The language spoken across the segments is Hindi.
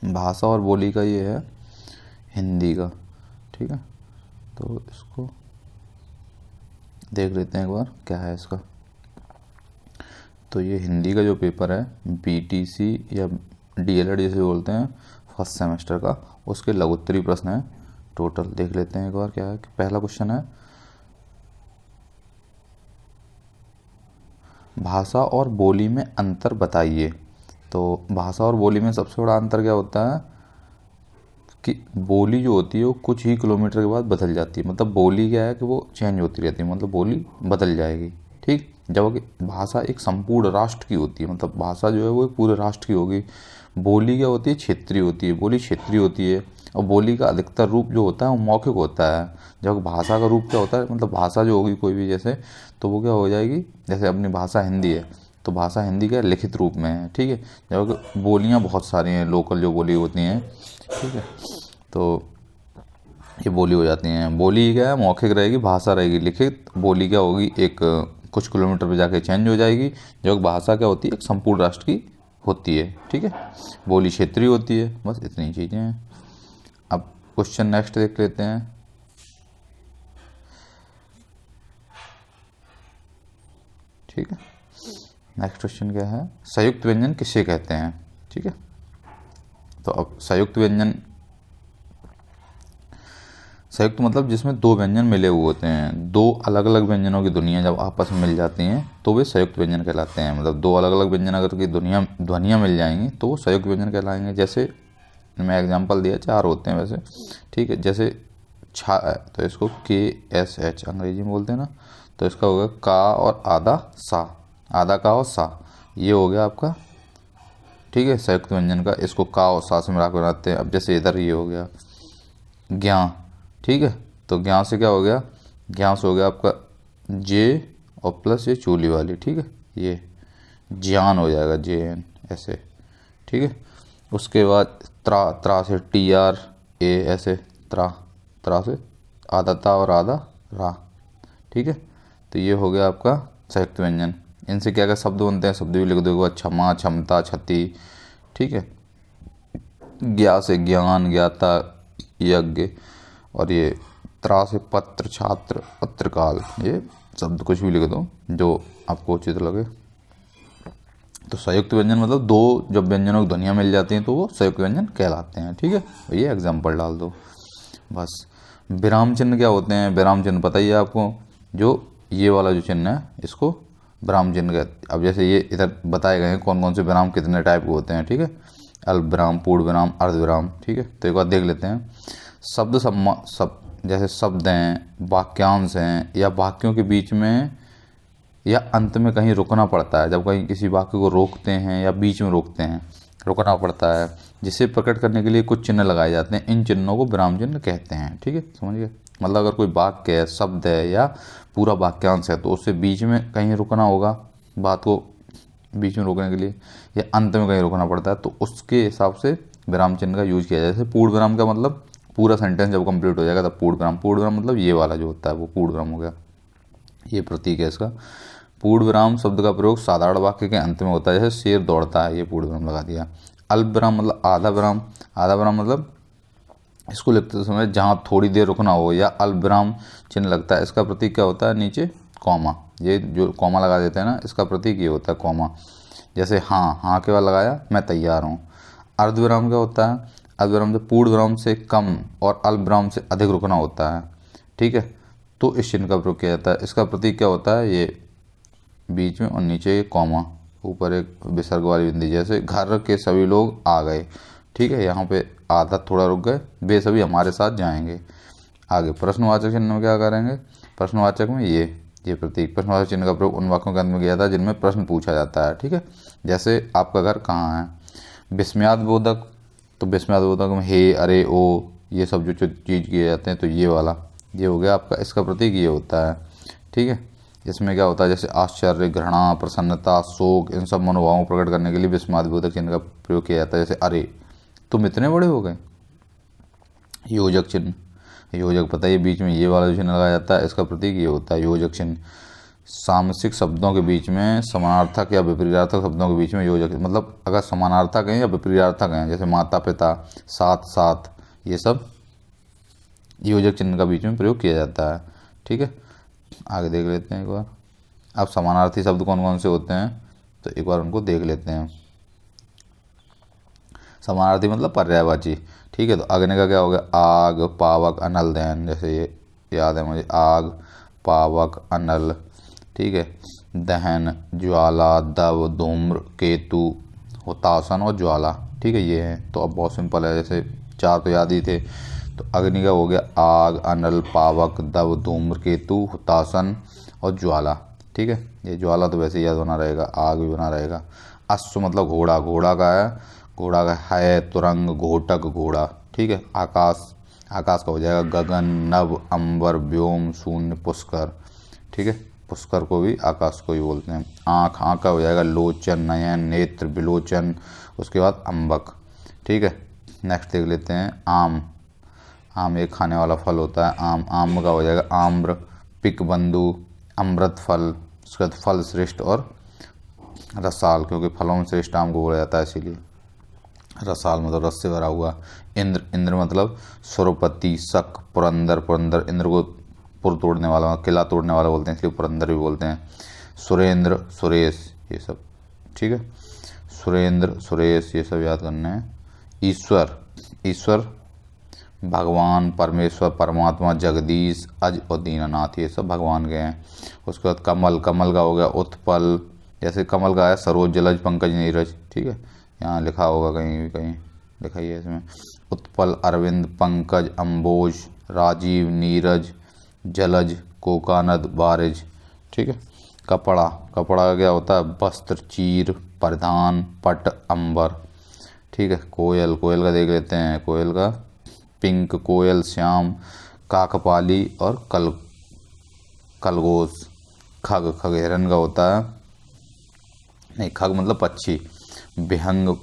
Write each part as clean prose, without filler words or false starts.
भाषा और बोली का ये है हिंदी का, ठीक है। तो इसको देख लेते हैं एक बार क्या है इसका। तो ये हिंदी का जो पेपर है बीटीसी या डीएलएड जिसे बोलते हैं फर्स्ट सेमेस्टर का, उसके लघुत्तरी प्रश्न है टोटल। देख लेते हैं एक बार क्या है। पहला क्वेश्चन है भाषा और बोली में अंतर बताइए। तो भाषा और बोली में सबसे बड़ा अंतर क्या होता है कि बोली जो होती है वो कुछ ही किलोमीटर के बाद बदल जाती है। मतलब बोली क्या है कि वो चेंज होती रहती है, मतलब बोली बदल जाएगी, ठीक। जबकि भाषा एक संपूर्ण राष्ट्र की होती है, मतलब भाषा जो है वो एक पूरे राष्ट्र की होगी। बोली क्या होती है, क्षेत्रीय होती है, बोली क्षेत्रीय होती है। और बोली का अधिकतर रूप जो होता है वो मौखिक होता है। जबकि भाषा का रूप क्या होता है, मतलब भाषा जो होगी कोई भी जैसे, तो वो क्या हो जाएगी, जैसे अपनी भाषा हिंदी है तो भाषा हिंदी क्या लिखित रूप में है, ठीक है। जबकि बोलियाँ बहुत सारी हैं, लोकल जो बोली होती हैं, ठीक है। तो ये बोली हो जाती हैं। बोली क्या है मौखिक रहेगी, भाषा रहेगी लिखित। बोली क्या होगी एक कुछ किलोमीटर पे जाके चेंज हो जाएगी। जो भाषा क्या होती है एक संपूर्ण राष्ट्र की होती है, ठीक है। बोली क्षेत्रीय होती है। बस इतनी चीज़ें हैं। अब क्वेश्चन नेक्स्ट देख लेते हैं। ठीक है, नेक्स्ट क्वेश्चन क्या है, संयुक्त व्यंजन किसे कहते हैं, ठीक है। तो अब संयुक्त व्यंजन, संयुक्त मतलब जिसमें दो व्यंजन मिले हुए होते हैं। दो अलग अलग व्यंजनों की ध्वनियाँ जब आपस में मिल जाती हैं तो वे संयुक्त व्यंजन कहलाते हैं। मतलब दो अलग अलग व्यंजन अगर की ध्वनियाँ मिल जाएंगी तो वो संयुक्त व्यंजन कहलाएंगे। जैसे मैं एग्जांपल दिया, चार होते हैं वैसे, ठीक है। जैसे छा है तो इसको KSH अंग्रेजी में बोलते हैं ना, तो इसका होगा का और आधा सा, आधा का और सा, ये हो गया आपका, ठीक है, संयुक्त व्यंजन का। इसको का और सा से मिला कर बनाते हैं। अब जैसे इधर ये हो गया ज्ञा, ठीक है। तो ज्ञा से क्या हो गया, ज्ञा से हो गया आपका जे और प्लस ये चूली वाली, ठीक है, ये ज्ञान हो जाएगा JN ऐसे, ठीक है। उसके बाद त्रा, त्रा से TRA ऐसे, त्रा, त्रा से आधा ता और आधा रा, ठीक है। तो ये हो गया आपका संयुक्त व्यंजन। इनसे क्या क्या शब्द बनते हैं, शब्द भी लिख दो। क्षमा, क्षमता, क्षति, ठीक है। ज्ञा से ज्ञान, ज्ञाता, यज्ञ। और ये त्रा से पत्र, छात्र, पत्रकाल। ये शब्द कुछ भी लिख दो जो आपको उचित लगे। तो संयुक्त व्यंजन मतलब दो जब व्यंजनों की ध्वनियाँ मिल जाती हैं तो वो संयुक्त व्यंजन कहलाते हैं, ठीक है। ये एग्जाम्पल डाल दो बस। विराम चिन्ह क्या होते हैं, विराम चिन्ह पता ही है आपको, जो ये वाला जो चिन्ह है इसको विराम चिन्ह कहते। अब जैसे ये इधर बताए गए हैं कौन कौन से विराम कितने टाइप के होते हैं, ठीक है। अल्प विराम, पूर्ण विराम, अर्ध विराम, ठीक है। तो एक बार देख लेते हैं। शब्द सब जैसे शब्द हैं, वाक्यांश हैं, या वाक्यों के बीच में या अंत में कहीं रुकना पड़ता है। जब कहीं किसी वाक्य को रोकते हैं या बीच में रोकते हैं, रुकना पड़ता है, जिसे प्रकट करने के लिए कुछ चिन्ह लगाए जाते हैं। इन चिन्हों को विराम चिन्ह कहते हैं, ठीक है, समझिए। मतलब अगर कोई वाक्य है, शब्द है या पूरा वाक्यांश है तो उससे बीच में कहीं रुकना होगा, बात को बीच में रोकने के लिए, या अंत में कहीं रुकना पड़ता है तो उसके हिसाब से विराम चिन्ह का यूज किया जाए। जैसे पूर्ण विराम का मतलब पूरा सेंटेंस जब कंप्लीट हो जाएगा तब पूर्ण विराम। पूर्ण विराम मतलब ये वाला जो होता है वो पूर्ण विराम हो गया, ये प्रतीक है इसका। पूर्ण विराम शब्द का प्रयोग साधारण वाक्य के अंत में होता है, जैसे शेर दौड़ता है, ये पूर्ण विराम लगा दिया। अल्प विराम मतलब आधा विराम। आधा विराम मतलब इसको लिखते समय जहाँ थोड़ी देर रुकना हो या अल्प विराम चिन्ह लगता है, इसका प्रतीक क्या होता है, नीचे कॉमा, ये जो कॉमा लगा देते हैं ना, इसका प्रतीक ये होता है कॉमा। जैसे हाँ, हाँ के बाद लगाया मैं तैयार हूँ। अर्ध विराम क्या होता है, अर्ध विराम से पूर्ण विराम से कम और अल्प विराम से अधिक रुकना होता है, ठीक है। तो इस चिन्ह का प्रयोग किया जाता है। इसका प्रतीक क्या होता है, ये बीच में और नीचे एक कॉमा, ऊपर एक विसर्ग वाली बिंदी। जैसे घर के सभी लोग आ गए, ठीक है, यहाँ पे आधा थोड़ा रुक गए, वे सभी हमारे साथ जाएंगे। आगे प्रश्नवाचक चिन्ह में क्या करेंगे, प्रश्नवाचक में ये प्रतीक। प्रश्नवाचक चिन्ह का प्रयोग उन वाक्यों के अंत में किया जाता है जिनमें प्रश्न पूछा जाता है, ठीक है। जैसे आपका घर कहाँ है। विस्मयादिबोधक, तो विस्मयादिबोधक में हे, अरे, ओ, ये सब जो चीज़ किए जाते हैं तो ये वाला ये हो गया आपका, इसका प्रतीक ये होता है, ठीक है। इसमें क्या होता है, जैसे आश्चर्य, घृणा, प्रसन्नता, शोक, इन सब मनोभावों को प्रकट करने के लिए विस्मयादिबोधक चिन्ह का प्रयोग किया जाता है। जैसे अरे तुम इतने बड़े हो गए। योजक चिन्ह, योजक पता है बीच में ये वाला जो चिन्ह लगाया जाता है, इसका प्रतीक ये होता है योजक चिन्ह। सामसिक शब्दों के बीच में समानार्थक या विपरीतार्थक शब्दों के बीच में योजक, मतलब अगर समानार्थक हैं या विपरीतार्थक हैं, जैसे माता पिता, साथ साथ, ये सब योजक चिन्ह का बीच में प्रयोग किया जाता है। ठीक है, आगे देख लेते हैं एक बार। अब समानार्थी शब्द कौन कौन से होते हैं, तो एक बार उनको देख लेते हैं। समानार्थी मतलब पर्यायवाची। ठीक है, तो अग्नि का क्या हो गया, आग, पावक, अनल, दहन। जैसे ये याद है मुझे, आग, पावक, अनल। ठीक है, दहन, ज्वाला, दव, धूम्र, केतु, हुतासन और ज्वाला। ठीक है, ये है। तो अब बहुत सिंपल है, जैसे चार तो याद ही थे। तो अग्नि का हो गया आग, अनल, पावक, दव, धूम्र, केतु, हुतासन और ज्वाला। ठीक है, ये ज्वाला तो वैसे ही याद बना रहेगा, आग भी बना रहेगा। अश्व मतलब घोड़ा, घोड़ा का है, घोड़ा का है तुरंग, घोटक, घोड़ा। ठीक है, आकाश, आकाश का हो जाएगा गगन, नभ, अंबर, व्योम, शून्य, पुष्कर। ठीक है, पुष्कर को भी आकाश को ही बोलते हैं। आँख, आँख का हो जाएगा लोचन, नयन, नेत्र, विलोचन। उसके बाद अम्बक। ठीक है, नेक्स्ट देख लेते हैं आम। आम एक खाने वाला फल होता है, आम। आम का हो जाएगा आम्र, पिक बंधु, अमृत फल। उसके बाद फल श्रेष्ठ और रसाल, क्योंकि फलों में श्रेष्ठ आम को बोला जाता है इसीलिए। रसाल मतलब रस से भरा हुआ। इंद्र, इंद्र मतलब सुरपति, शक, पुरंदर, पुरंदर इंद्र को पुर तोड़ने वाला, किला तोड़ने वाला बोलते हैं, इसलिए पुरंदर भी बोलते हैं। सुरेंद्र, सुरेश, ये सब। ठीक है, सुरेंद्र, सुरेश, ये सब याद करना है। ईश्वर, ईश्वर भगवान, परमेश्वर, परमात्मा, जगदीश, अज और दीनानाथ, ये सब भगवान के हैं। उसके बाद कमल, कमल का हो गया उत्पल। जैसे कमल का है सरोज, जलज, पंकज, नीरज। ठीक है, यहाँ लिखा होगा कहीं भी, कहीं दिखाइए इसमें। उत्पल, अरविंद, पंकज, अम्बोज, राजीव, नीरज, जलज, कोकानद, बारिज। ठीक है, कपड़ा, कपड़ा का क्या होता है, वस्त्र, चीर, प्रधान, पट, अंबर। ठीक है, कोयल, कोयल का देख लेते हैं। कोयल का पिंक, कोयल, श्याम, काकपाली और खरगोश। खग, खग हिरन का होता है, नहीं खग मतलब पक्षी। विहंग,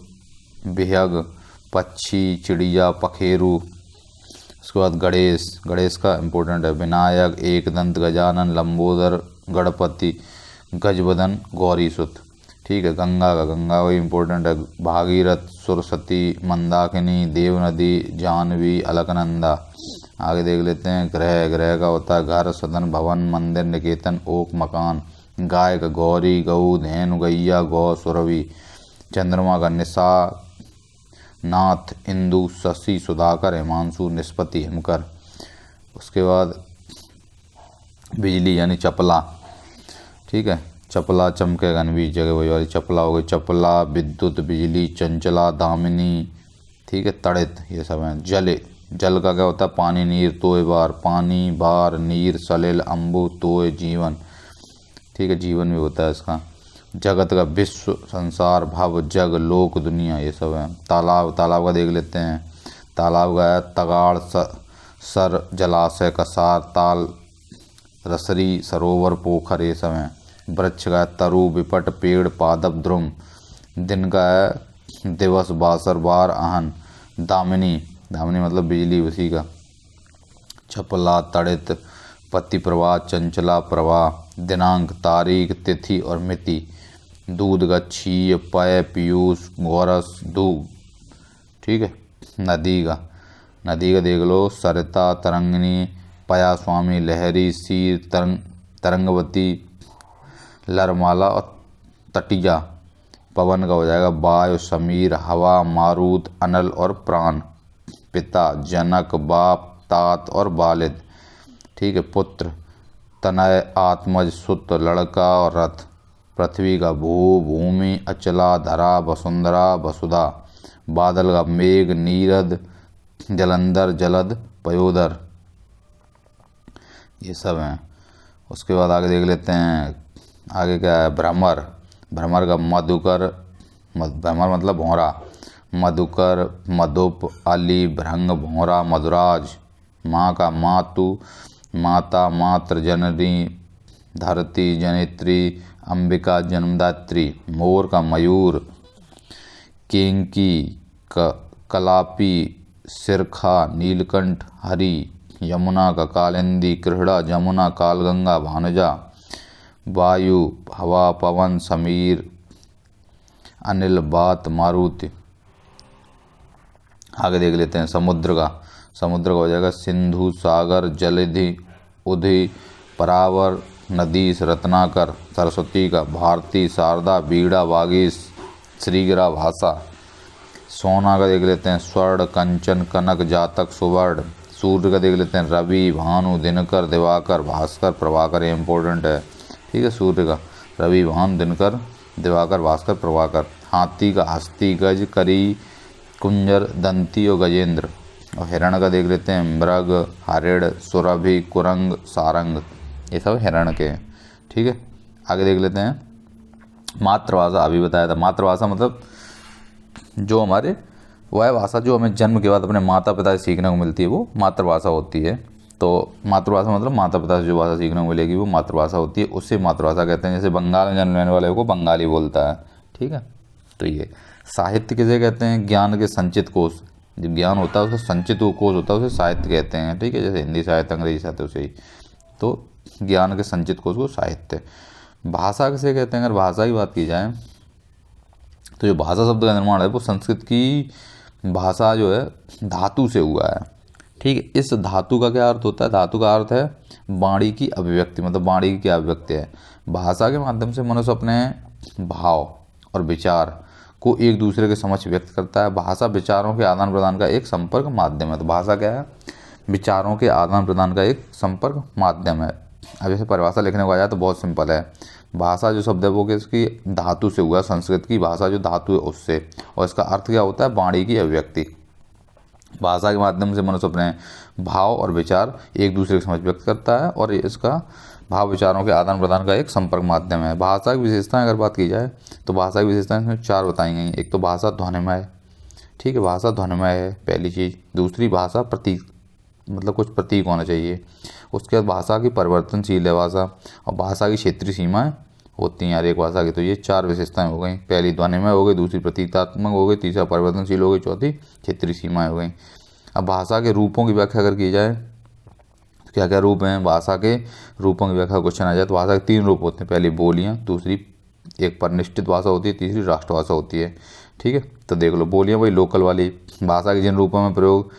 विहग, पक्षी, चिड़िया, पखेरु। उसके बाद गणेश, गणेश का इम्पोर्टेंट है, विनायक, एकदंत, गजानन, लंबोदर, गणपति, गजबदन, गौरीसुत। ठीक है, गंगा का, गंगा वही इम्पोर्टेंट है, भागीरथ, सरस्वती, मंदाकिनी, देवनदी, जाह्नवी, अलकनंदा। आगे देख लेते हैं ग्रह, ग्रह का होता है घर, सदन, भवन, मंदिर, निकेतन, ओक, मकान। गाय का गौरी, गऊ, धेनु, गैया, गौ, सुरभि। चंद्रमा का निशा, नाथ, इंदु, शशि, सुधाकर, हिमांशु, निष्पति, हिमकर। उसके बाद बिजली यानी चपला। ठीक है, चपला, चमके, घनवी, जगह वही वाली चपला हो गई। चपला, विद्युत, बिजली, चंचला, दामिनी। ठीक है, तड़ित, ये सब हैं। जल, जल का क्या होता है, पानी, नीर, तोय, बार। पानी, बार, नीर, सलिल, अम्बु, तोय, जीवन। ठीक है, जीवन भी होता है इसका। जगत का विश्व, संसार, भव, जग, लोक, दुनिया, ये सब है। तालाब, तालाब का देख लेते हैं। तालाब का है तगाड़, सर, जलाशय, कसार, ताल, रसरी, सरोवर, पोखर, ये सब हैं। वृक्ष का है तरु, विपट, पेड़, पादप, द्रुम। दिन का है दिवस, बासर, बार, आहन। दामिनी, दामिनी मतलब बिजली, उसी का। छपला, तड़ित, पति प्रवाह, चंचला, प्रवाह। दिनांक, तारीख, तिथि और मिति। दूध का क्षीय, पय, पीयूष, गोरस, दूध। ठीक है, नदी का, नदी का देख लो, सरिता, तरंगिणी, पया, स्वामी, लहरी, सीर, तरंगवती, लरमाला और तटिया। पवन का हो जाएगा वायु, समीर, हवा, मारुत, अनल और प्राण। पिता, जनक, बाप, तात और वालिद। ठीक है, पुत्र, तनय, आत्मज, सुत, लड़का और रथ। पृथ्वी का भू, भूमि, अचला, धरा, वसुंधरा, वसुधा। बादल का मेघ, नीरद, जलंधर, जलद, पयोदर, ये सब हैं। उसके बाद आगे देख लेते हैं, आगे क्या है, भ्रमर। भ्रमर का मधुकर, भ्रमर मतलब भौरा। मधुकर, मधुप, अली, भृंग, भौरा, मधुराज। माँ का मातु, माता, मात्र, जननी, धरती, जनित्री, अंबिका, जन्मदात्री। मोर का मयूर। केंकी, कलापी, सिरखा, नीलकंठ, हरि। यमुना का कालिंदी, कृष्णा, जमुना, कालगंगा, भानुजा। वायु, हवा, पवन, समीर, अनिल, बात, मारुति। आगे देख लेते हैं समुद्र का। समुद्र का हो जाएगा सिंधु, सागर, जलधि, उधि, परावर, नदीश, रत्नाकर। सरस्वती का भारती, शारदा, बीड़ा, वागीश, श्रीगिरा, भाषा। सोना का देख लेते हैं स्वर्ण, कंचन, कनक, जातक, सुवर्ण। सूर्य का देख लेते हैं रवि, भानु, दिनकर, दिवाकर, भास्कर, प्रभाकर। ये इंपॉर्टेंट है, ठीक है। सूर्य का रवि, भानु, दिनकर, दिवाकर, भास्कर, प्रभाकर। हाथी का हस्ती, गज, करी, कुंजर, दंती और गजेंद्र। और हिरण का देख लेते हैं मृग, हरिण, सुरभि, कुरंग, सारंग। ये सब हिरण के हैं, ठीक है। आगे देख लेते हैं मातृभाषा। अभी बताया था मातृभाषा मतलब जो हमारे वह भाषा जो हमें जन्म के बाद अपने माता पिता से सीखने को मिलती है वो मातृभाषा होती है। तो मातृभाषा मतलब माता पिता से जो भाषा सीखने को मिलेगी वो मातृभाषा होती है, उससे मातृभाषा कहते हैं। जैसे बंगाल में जन्म लेने वाले को बंगाली बोलता है, ठीक है। तो ये साहित्य किसे कहते हैं? ज्ञान के संचित कोश। जो ज्ञान होता है उसका संचित कोश होता है, उसे साहित्य कहते हैं, ठीक है। जैसे हिंदी साहित्य, अंग्रेजी साहित्य, उसे ही तो ज्ञान के संचित कोश को साहित्य। भाषा किसे कहते हैं? अगर भाषा की बात की जाए तो जो भाषा शब्द का निर्माण है वो संस्कृत की भाषा जो है धातु से हुआ है, ठीक है। इस धातु का क्या अर्थ होता है? धातु का अर्थ है वाणी की अभिव्यक्ति, मतलब वाणी की क्या अभिव्यक्ति है। भाषा के माध्यम से मनुष्य अपने भाव और विचार को एक दूसरे के समक्ष व्यक्त करता है। भाषा विचारों के आदान प्रदान का एक संपर्क माध्यम है। तो भाषा क्या है? विचारों के आदान प्रदान का एक संपर्क माध्यम है। अब जैसे परिभाषा लिखने को आ जाए तो बहुत सिंपल है। भाषा जो शब्द है वो किसकी धातु से हुआ, संस्कृत की भाषा जो धातु है उससे, और इसका अर्थ क्या होता है? वाणी की अभिव्यक्ति। भाषा के माध्यम से मनुष्य अपने भाव और विचार एक दूसरे के समक्ष व्यक्त करता है और इसका भाव विचारों के आदान प्रदान का एक संपर्क माध्यम है। भाषा की विशेषताएं अगर बात की जाए तो भाषा की विशेषताएं इसमें 4 बताई गई। एक तो भाषा ध्वनिमय, ठीक है, भाषा ध्वनिमय है पहली चीज़। दूसरी भाषा प्रतीक, मतलब कुछ प्रतीक होना चाहिए। उसके बाद भाषा की परिवर्तनशील है भाषा, और भाषा की क्षेत्रीय सीमाएं होती हैं हर एक भाषा की। तो ये 4 विशेषताएं हो गई। पहली ध्वनिमय हो गई, दूसरी प्रतीकात्मक हो गई, तीसरा परिवर्तनशील हो गई, चौथी क्षेत्रीय सीमाएं हो गई। अब भाषा के रूपों की व्याख्या अगर की जाए तो क्या क्या रूप हैं? भाषा के रूपों की व्याख्या क्वेश्चन आ जाए तो भाषा के 3 रूप होते हैं। पहली बोलियाँ, दूसरी एक परिनिष्ठित भाषा होती है, तीसरी राष्ट्रभाषा होती है, ठीक है। तो देख लो, बोलियाँ वही लोकल वाली भाषा के जिन रूपों में प्रयोग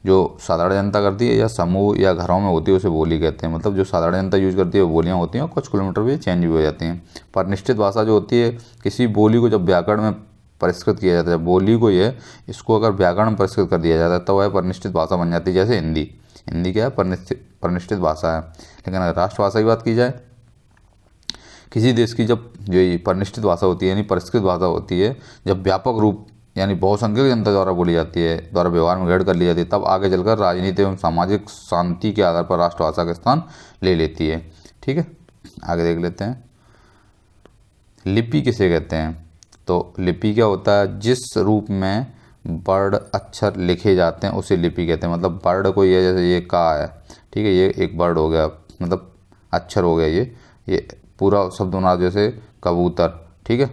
जो साधारण जनता करती है या समूह या घरों में होती है उसे बोली कहते हैं। मतलब जो साधारण जनता यूज करती है वो बोलियाँ होती हैं और कुछ किलोमीटर भी चेंज भी हो जाती हैं। परिनिष्ठित भाषा जो होती है, किसी बोली को जब व्याकरण में परिष्कृत किया जाता है, बोली को ये इसको अगर व्याकरण में परिष्कृत कर दिया जाता है तो वह परिनिष्ठित भाषा बन जाती है। जैसे हिंदी, हिंदी क्या है? परिनिष्ठित भाषा है। लेकिन अगर राष्ट्रभाषा की बात की जाए, किसी देश की जब जो ये परिनिष्ठित भाषा होती है यानी परिष्कृत भाषा होती है, जब व्यापक रूप यानी बहुसंख्यक जनता द्वारा बोली जाती है, द्वारा व्यवहार में ग्रहण कर ली जाती है, तब आगे चलकर राजनीति एवं सामाजिक शांति के आधार पर राष्ट्रभाषा का स्थान ले लेती है, ठीक है। आगे देख लेते हैं लिपि किसे कहते हैं? तो लिपि क्या होता है? जिस रूप में वर्ण अक्षर लिखे जाते हैं उसे लिपि कहते हैं। मतलब वर्ण को ये जैसे ये का है, ठीक है, ये एक वर्ड हो गया, मतलब अक्षर हो गया, ये पूरा शब्द बना जैसे कबूतर, ठीक है।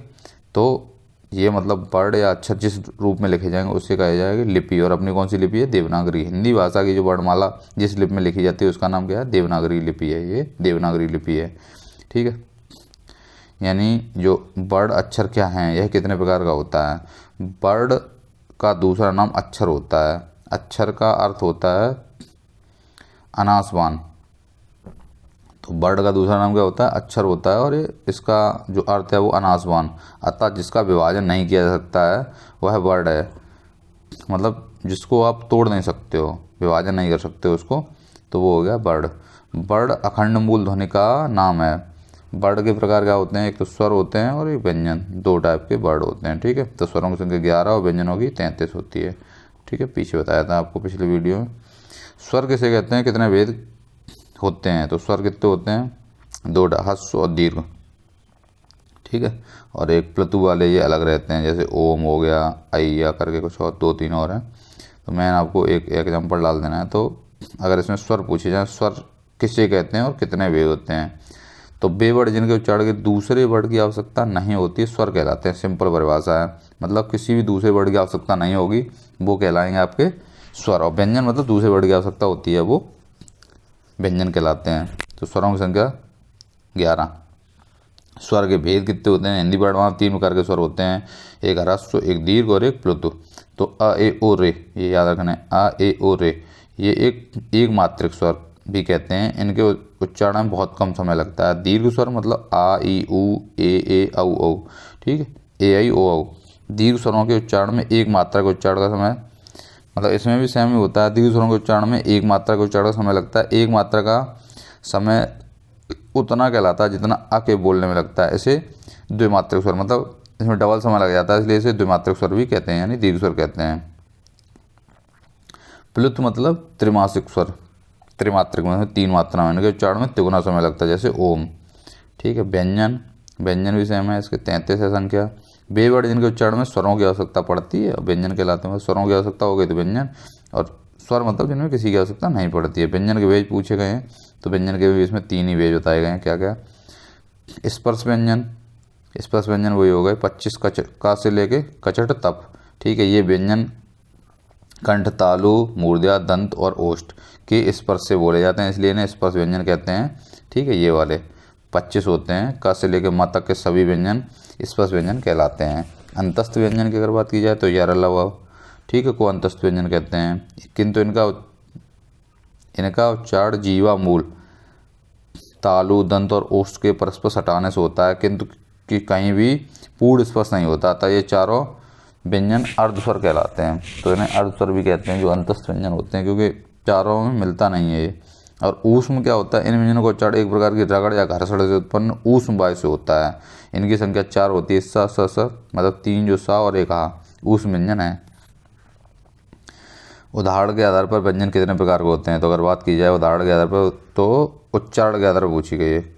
तो ये मतलब वर्ण या अक्षर जिस रूप में लिखे जाएंगे उससे कहा जाएगा लिपि। और अपनी कौन सी लिपि है? देवनागरी। हिंदी भाषा की जो वर्णमाला जिस लिपि में लिखी जाती है उसका नाम क्या है? देवनागरी लिपि है। ये देवनागरी लिपि है, ठीक है। यानी जो वर्ण अक्षर क्या हैं, यह कितने प्रकार का होता है? वर्ण का दूसरा नाम अक्षर होता है। अक्षर का अर्थ होता है अनासवान। तो वर्ण का दूसरा नाम क्या होता है? अक्षर होता है, और इसका जो अर्थ है वो अनासवान। अतः जिसका विभाजन नहीं किया जा सकता है वह वर्ण है। मतलब जिसको आप तोड़ नहीं सकते हो, विभाजन नहीं कर सकते हो उसको, तो वो हो गया वर्ण। वर्ण अखंड मूल ध्वनि का नाम है। वर्ण के प्रकार क्या होते हैं? एक तो स्वर होते हैं और एक व्यंजन, 2 टाइप के वर्ण होते हैं, ठीक है। तो स्वरों की संख्या 11 और व्यंजनों की 33 होती है, ठीक है। पीछे बताया था आपको पिछले वीडियो में। स्वर किसे कहते हैं? कितने भेद होते हैं? तो स्वर कितने होते हैं? 2 ह्रस्व और दीर्घ, ठीक है। और एक प्लतु वाले ये अलग रहते हैं, जैसे ओम हो गया, या करके कुछ और 2-3 और हैं। तो मैंने आपको एक एग्जाम्पल डाल देना है। तो अगर इसमें स्वर पूछे जाए, स्वर किसे कहते हैं और कितने भेद होते हैं? तो वे वर्ड जिनके उच्चारण के दूसरे वर्ड की आवश्यकता नहीं होती स्वर कहलाते हैं। सिंपल परिभाषा है, मतलब किसी भी दूसरे वर्ड की आवश्यकता नहीं होगी वो कहलाएंगे आपके स्वर। और व्यंजन मतलब दूसरे वर्ड की आवश्यकता होती है वो व्यंजन कहलाते हैं। तो स्वरों की संख्या 11। स्वर के भेद कितने होते हैं हिंदी पाठ में? 3 प्रकार के स्वर होते हैं, एक ह्रस्व, एक दीर्घ और एक प्लुत। तो अ ए ओ रे, ये याद रखना है, अ ए ओ रे, ये एक मात्रिक स्वर भी कहते हैं। इनके उच्चारण में बहुत कम समय लगता है। दीर्घ स्वर मतलब आ ई उ ए औ औ, ठीक है, ए आई ओ औ। दीर्घ स्वरों के उच्चारण में एक मात्रा के उच्चारण का समय, मतलब इसमें भी सेम ही होता है। दीर्घ स्वरों के उच्चारण में एक मात्रा के उच्चारण का समय लगता है। एक मात्रा का समय उतना कहलाता है जितना अ के बोलने में लगता है। इसे द्विमात्रिक स्वर, मतलब इसमें डबल समय लग जाता है, इसलिए इसे द्विमात्रिक स्वर भी कहते हैं, यानी दीर्घ स्वर कहते हैं। प्लुत मतलब त्रिमासिक स्वर, त्रिमात्रिक मतलब 3 मात्रा में, इनके उच्चारण में तिगुना समय लगता है, जैसे ओम, ठीक है। व्यंजन, व्यंजन भी सेम है, इसके 33 है संख्या। वे वर्ड जिनके उच्चारण में स्वरों की आवश्यकता पड़ती है व्यंजन कहलाते हैं। स्वरों की आवश्यकता हो गई तो व्यंजन, और स्वर मतलब जिनमें किसी की आवश्यकता नहीं पड़ती है। व्यंजन के वेज पूछे गए हैं, तो व्यंजन के भी इसमें 3 ही वेज बताए गए हैं। क्या क्या? स्पर्श व्यंजन, स्पर्श व्यंजन वही हो गए 25 का से लेके कचट तप, ठीक है। ये व्यंजन कंठ, तालु, मूर्धा, दंत और ओष्ठ के स्पर्श से बोले जाते हैं, इसलिए इन्हें स्पर्श व्यंजन कहते हैं, ठीक है। ये वाले 25 होते हैं। क से लेकर म तक के सभी व्यंजन स्पर्श व्यंजन कहलाते हैं। अंतस्थ व्यंजन की अगर बात की जाए तो यार लव, ठीक है, को अंतस्थ व्यंजन कहते हैं, किंतु इनका उच्चारण जीवा मूल तालु, दंत और ओष्ठ के परस्पर सटाने से होता है, किंतु कि कहीं भी पूर्ण स्पर्श नहीं होता, अतः ये चारों व्यंजन अर्धस्वर कहलाते हैं। तो इन्हें अर्धस्वर भी कहते हैं, जो अंतस्थ व्यंजन होते हैं, क्योंकि चारों में मिलता नहीं है ये। और ऊष्म क्या होता है? इन व्यंजनों का उच्चारण एक प्रकार की रगड़ या घर्षण से उत्पन्न ऊष्म वायु से होता है। इनकी संख्या 4 होती है, स स स, मतलब 3 जो सा और एक हा, ऊष्म व्यंजन है। उदाहरण के आधार पर व्यंजन कितने प्रकार के होते हैं? तो अगर बात की जाए उदाहरण के आधार पर, तो उच्चारण के आधार पर पूछी गई है।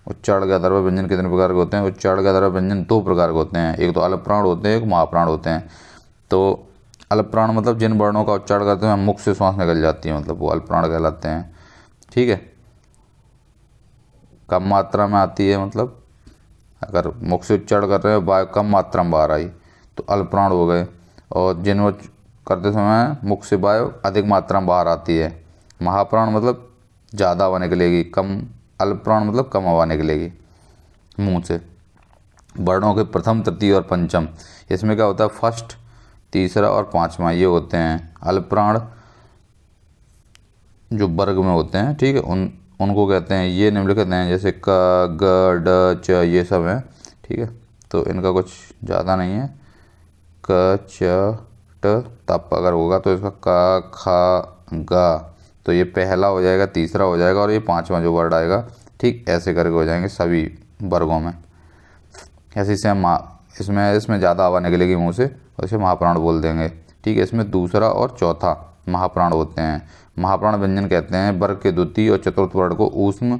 उच्चारण के आधार पर व्यंजन कितने प्रकार के होते हैं? उच्चारण के आधार पर व्यंजन 2 प्रकार के होते हैं, एक तो अल्पप्राण होते हैं, एक महाप्राण होते हैं। तो अल्पप्राण मतलब जिन वर्णों का उच्चारण करते हैं मुख से श्वास निकल जाती है, मतलब वो अल्पप्राण कहलाते हैं, ठीक है। कम मात्रा में आती है, मतलब अगर मुख से उच्चारण कर रहे हैं वायु कम मात्रा में बाहर आई तो अल्पप्राण हो गए, और जिन करते समय मुख से वायु अधिक मात्रा में बाहर आती है, महाप्राण मतलब ज़्यादा हवा निकलेगी, कम अल्पप्राण मतलब कम हवा निकलेगी मुंह से। वर्णों के प्रथम, तृतीय और पंचम, इसमें क्या होता है? फर्स्ट, तीसरा और पांचवा ये होते हैं अल्पप्राण, जो वर्ग में होते हैं, ठीक है, उनको कहते हैं, ये निम्नलिखित हैं, जैसे क, ग, ड, च, ये सब हैं, ठीक है। तो इनका कुछ ज़्यादा नहीं है। क, च, ट, तप अगर होगा तो इसका क, ख, ग, तो ये पहला हो जाएगा, तीसरा हो जाएगा और ये पांचवा जो वर्ड आएगा, ठीक ऐसे करके हो जाएंगे सभी वर्गों में। ऐसे से हम इसमें ज़्यादा हवा निकलेगी मुंह से और इसे महाप्राण बोल देंगे, ठीक है। इसमें दूसरा और चौथा महाप्राण होते हैं। महाप्राण व्यंजन कहते हैं वर्ग के द्वितीय और चतुर्थ वर्ण को ऊष्म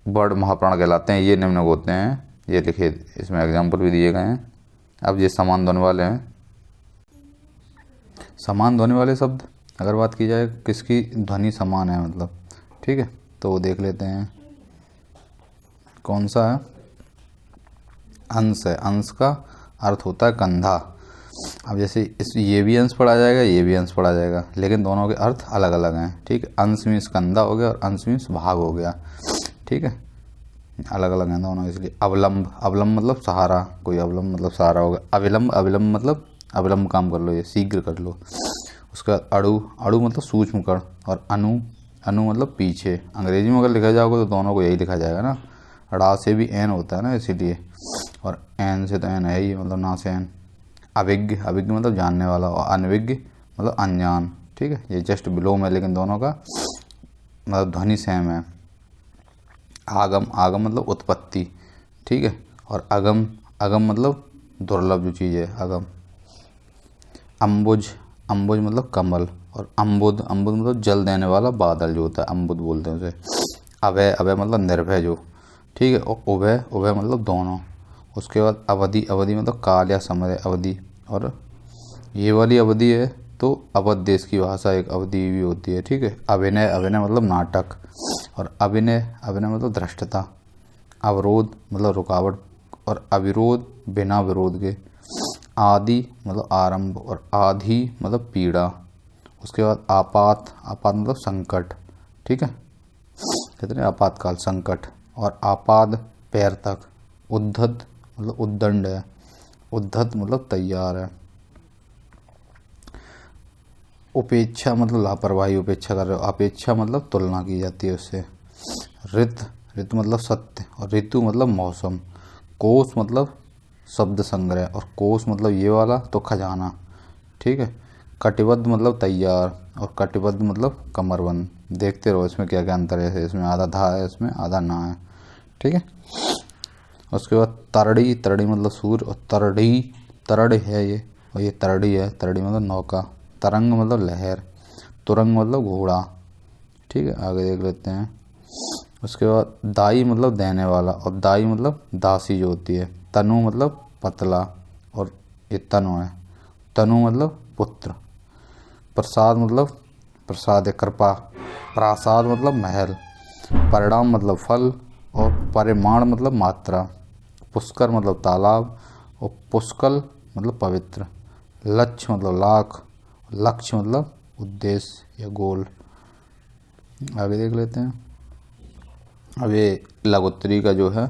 वर्ण महाप्राण कहलाते हैं। ये निम्न होते हैं, ये लिखे, इसमें एग्जाम्पल भी दिए गए हैं। अब ये समान ध्वनि वाले हैं। समान ध्वनि वाले शब्द अगर बात की जाए किसकी ध्वनि समान है, मतलब, ठीक है, तो वो देख लेते हैं कौन सा है। अंश है, अंश का अर्थ होता है कंधा। अब जैसे ये भी अंश पढ़ा जाएगा, ये भी अंश पढ़ा जाएगा, लेकिन दोनों के अर्थ अलग अलग हैं, ठीक है। अंश मीन्स कंधा हो गया और अंश मीन्स भाग हो गया, ठीक है, अलग अलग हैं दोनों। इसलिए अवलंब, अवलंब मतलब सहारा, कोई अवलंब मतलब सहारा होगा। अविलंब, अविलंब मतलब अविलंब काम कर लो, ये शीघ्र कर लो। उसका अणु, अणु मतलब सूक्ष्म कण, और अनु, अनु मतलब पीछे। अंग्रेजी में अगर लिखा जाओगे तो दोनों को यही लिखा जाएगा ना, ड़ा से भी एन होता है ना, इसीलिए, और एन से तो एन है ही, मतलब ना से एन। अभिज्ञ, अभिज्ञ मतलब जानने वाला, और अनविज्ञ मतलब अनजान, ठीक है। ये जस्ट बिलो में, लेकिन दोनों का मतलब ध्वनि सेम है। आगम, आगम मतलब उत्पत्ति, ठीक है, और अगम, अगम मतलब दुर्लभ जो चीज़ है, अगम। अम्बुज, अम्बुज मतलब कमल, और अम्बुद, अम्बुद मतलब जल देने वाला बादल जो होता है, अम्बुद बोलते हैं उसे। अभय, अभय मतलब निर्भय जो, ठीक है, और उभय, उभय मतलब दोनों। उसके बाद अवधि, अवधि मतलब काल या समय, अवधि। और ये वाली अवधि है तो अवध देश की भाषा एक अवधि भी होती है, ठीक है। अभिनय, अभिनय मतलब नाटक, और अभिनय, अभिनय मतलब धृष्टता। अवरोध मतलब रुकावट, और अविरोध बिना विरोध के। आदि मतलब आरंभ, और आधि मतलब पीड़ा। उसके बाद आपात, आपात मतलब संकट, ठीक है, कहते हैं आपातकाल, संकट। और आपाद पैर तक। उद्धत मतलब उद्दंड है, उद्धत मतलब तैयार है। उपेक्षा मतलब लापरवाही, उपेक्षा कर रहे हो। अपेक्षा मतलब तुलना की जाती है उससे। ऋत, ऋतु मतलब सत्य, और ऋतु मतलब मौसम। कोश मतलब शब्द संग्रह, और कोश मतलब ये वाला तो खजाना, ठीक है। कटिबद्ध मतलब तैयार, और कटिबद्ध मतलब कमरबंद। देखते रहो इसमें क्या क्या अंतर है, इसमें आधा धा है, इसमें आधा ना है, ठीक है। उसके बाद तरड़ी, तरड़ी मतलब सूर्य, और तरड़ी तरड़ है ये, और ये तरड़ी है, तरड़ी मतलब नौका। तरंग मतलब लहर, तुरंग मतलब घोड़ा, ठीक है। आगे देख लेते हैं। उसके बाद दाई मतलब देने वाला, और दाई मतलब दासी जो होती है। तनु मतलब पतला, और ये तनु है। तनु मतलब पुत्र। प्रसाद मतलब प्रसाद है, कृपा। प्रासाद मतलब महल। परिणाम मतलब फल, और परिमाण मतलब मात्रा। पुष्कर मतलब तालाब, और पुष्कल मतलब पवित्र। लक्ष्य मतलब लाख, लक्ष्य मतलब उद्देश्य या गोल। आगे देख लेते हैं। अब ये लघुत्तरी का जो है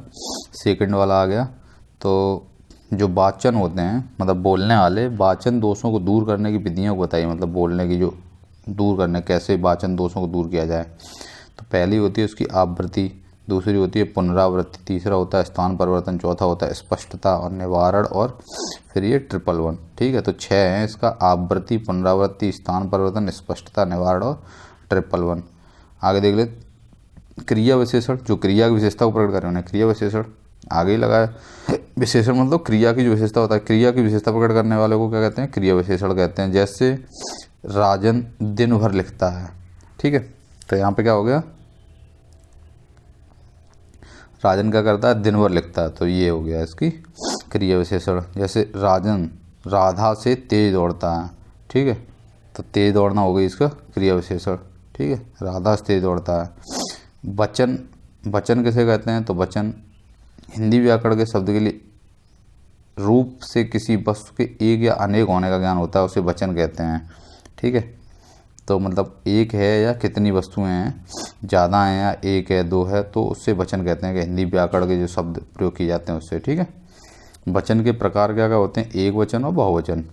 सेकंड वाला आ गया। तो जो वाचन होते हैं मतलब बोलने वाले, वाचन दोषों को दूर करने की विधियों को बताइए। मतलब बोलने की जो दूर करने, कैसे वाचन दोषों को दूर किया जाए। तो पहली होती है उसकी आवृत्ति, दूसरी होती है पुनरावृत्ति, तीसरा होता है स्थान परिवर्तन, चौथा होता है स्पष्टता और निवारण, और फिर ये 111, ठीक है। तो 6 हैं इसका, आवृत्ति, पुनरावृत्ति, स्थान परिवर्तन, स्पष्टता, निवारण और 111। आगे देख ले क्रिया विशेषण, जो क्रिया की विशेषता को प्रकट कर रहे हैं क्रिया विशेषण आगे ही लगा है। विशेषण मतलब क्रिया की जो विशेषता होता है, क्रिया की विशेषता प्रकट करने वाले को क्या कहते हैं, क्रिया विशेषण कहते हैं। जैसे राजन दिन भर लिखता है, ठीक है। तो यहाँ पे क्या हो गया, राजन क्या करता है, दिन भर लिखता है, तो ये हो गया इसकी क्रिया विशेषण। जैसे राजन राधा से तेज दौड़ता है, ठीक है। तो तेज दौड़ना हो गई इसका क्रिया विशेषण, ठीक है। राधा से तेज दौड़ता है। वचन, वचन किसे कहते हैं, तो वचन हिंदी व्याकरण के शब्द के लिए रूप से किसी वस्तु के एक या अनेक होने का ज्ञान होता है, उसे वचन कहते हैं, ठीक है। तो मतलब एक है या कितनी वस्तुएं हैं, ज़्यादा हैं या एक है, दो है, तो उससे वचन कहते हैं कि हिंदी व्याकरण के जो शब्द प्रयोग किए जाते हैं उससे, ठीक है। वचन के प्रकार क्या क्या होते हैं, एक वचन और बहुवचन,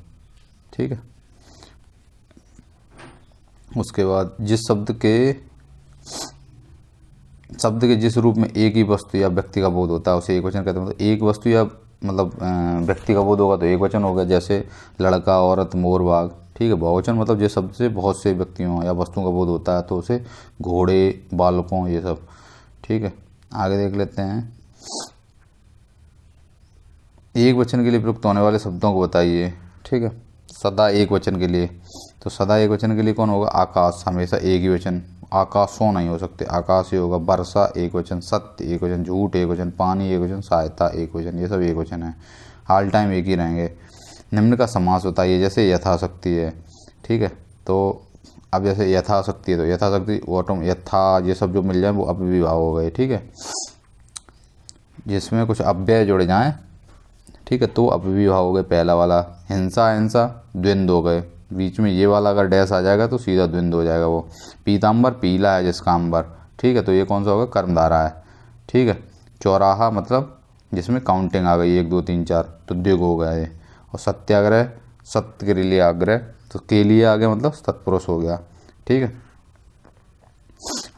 ठीक है। उसके बाद जिस शब्द के जिस रूप में एक ही वस्तु या व्यक्ति का बोध होता है उसे एक वचन कहते हैं। मतलब एक वस्तु या मतलब व्यक्ति का बोध होगा तो एक वचन होगा। जैसे लड़का, औरत, मोर, बाघ, ठीक है। बहुवचन मतलब जिस शब्द से बहुत से व्यक्तियों या वस्तुओं का बोध होता है तो उसे घोड़े, बालकों, ये सब, ठीक है। आगे देख लेते हैं। एक वचन के लिए प्रयुक्त होने वाले शब्दों को बताइए, ठीक है। सदा एक वचन के लिए, तो सदा एक वचन के लिए कौन होगा, आकाश, हमेशा एक ही वचन, आकाशों नहीं हो सकते, आकाश ही होगा। वर्षा एक वचन, सत्य एक वचन, झूठ एक वचन, पानी एक वचन, सहायता एक वचन, ये सब एक वचन है, ऑल टाइम एक ही रहेंगे। निम्न का समास बताइए, जैसे यथाशक्ति है, ठीक है। तो अब जैसे यथाशक्ति है तो यथाशक्ति ऑटोम यथा ये सब जो मिल जाए वो अपविभाव हो गए, ठीक है। जिसमें कुछ अव्यय जुड़ जाएं, ठीक है, तो अपविभाव हो गए। पहला वाला हिंसा, हिंसा द्वंद्व हो गए, बीच में ये वाला अगर डैश आ जाएगा तो सीधा द्वंद्व हो जाएगा। वो पीताम्बर पीला है जिसका अंबर, ठीक है, तो ये कौन सा होगा, कर्मधारा है, ठीक है। चौराहा मतलब जिसमें काउंटिंग आ गई 1 2 3 4, तो द्विगु हो गया ये। और सत्याग्रह, सत्य के लिए आग्रह, तो के लिए आ गया मतलब तत्पुरुष हो गया, ठीक है।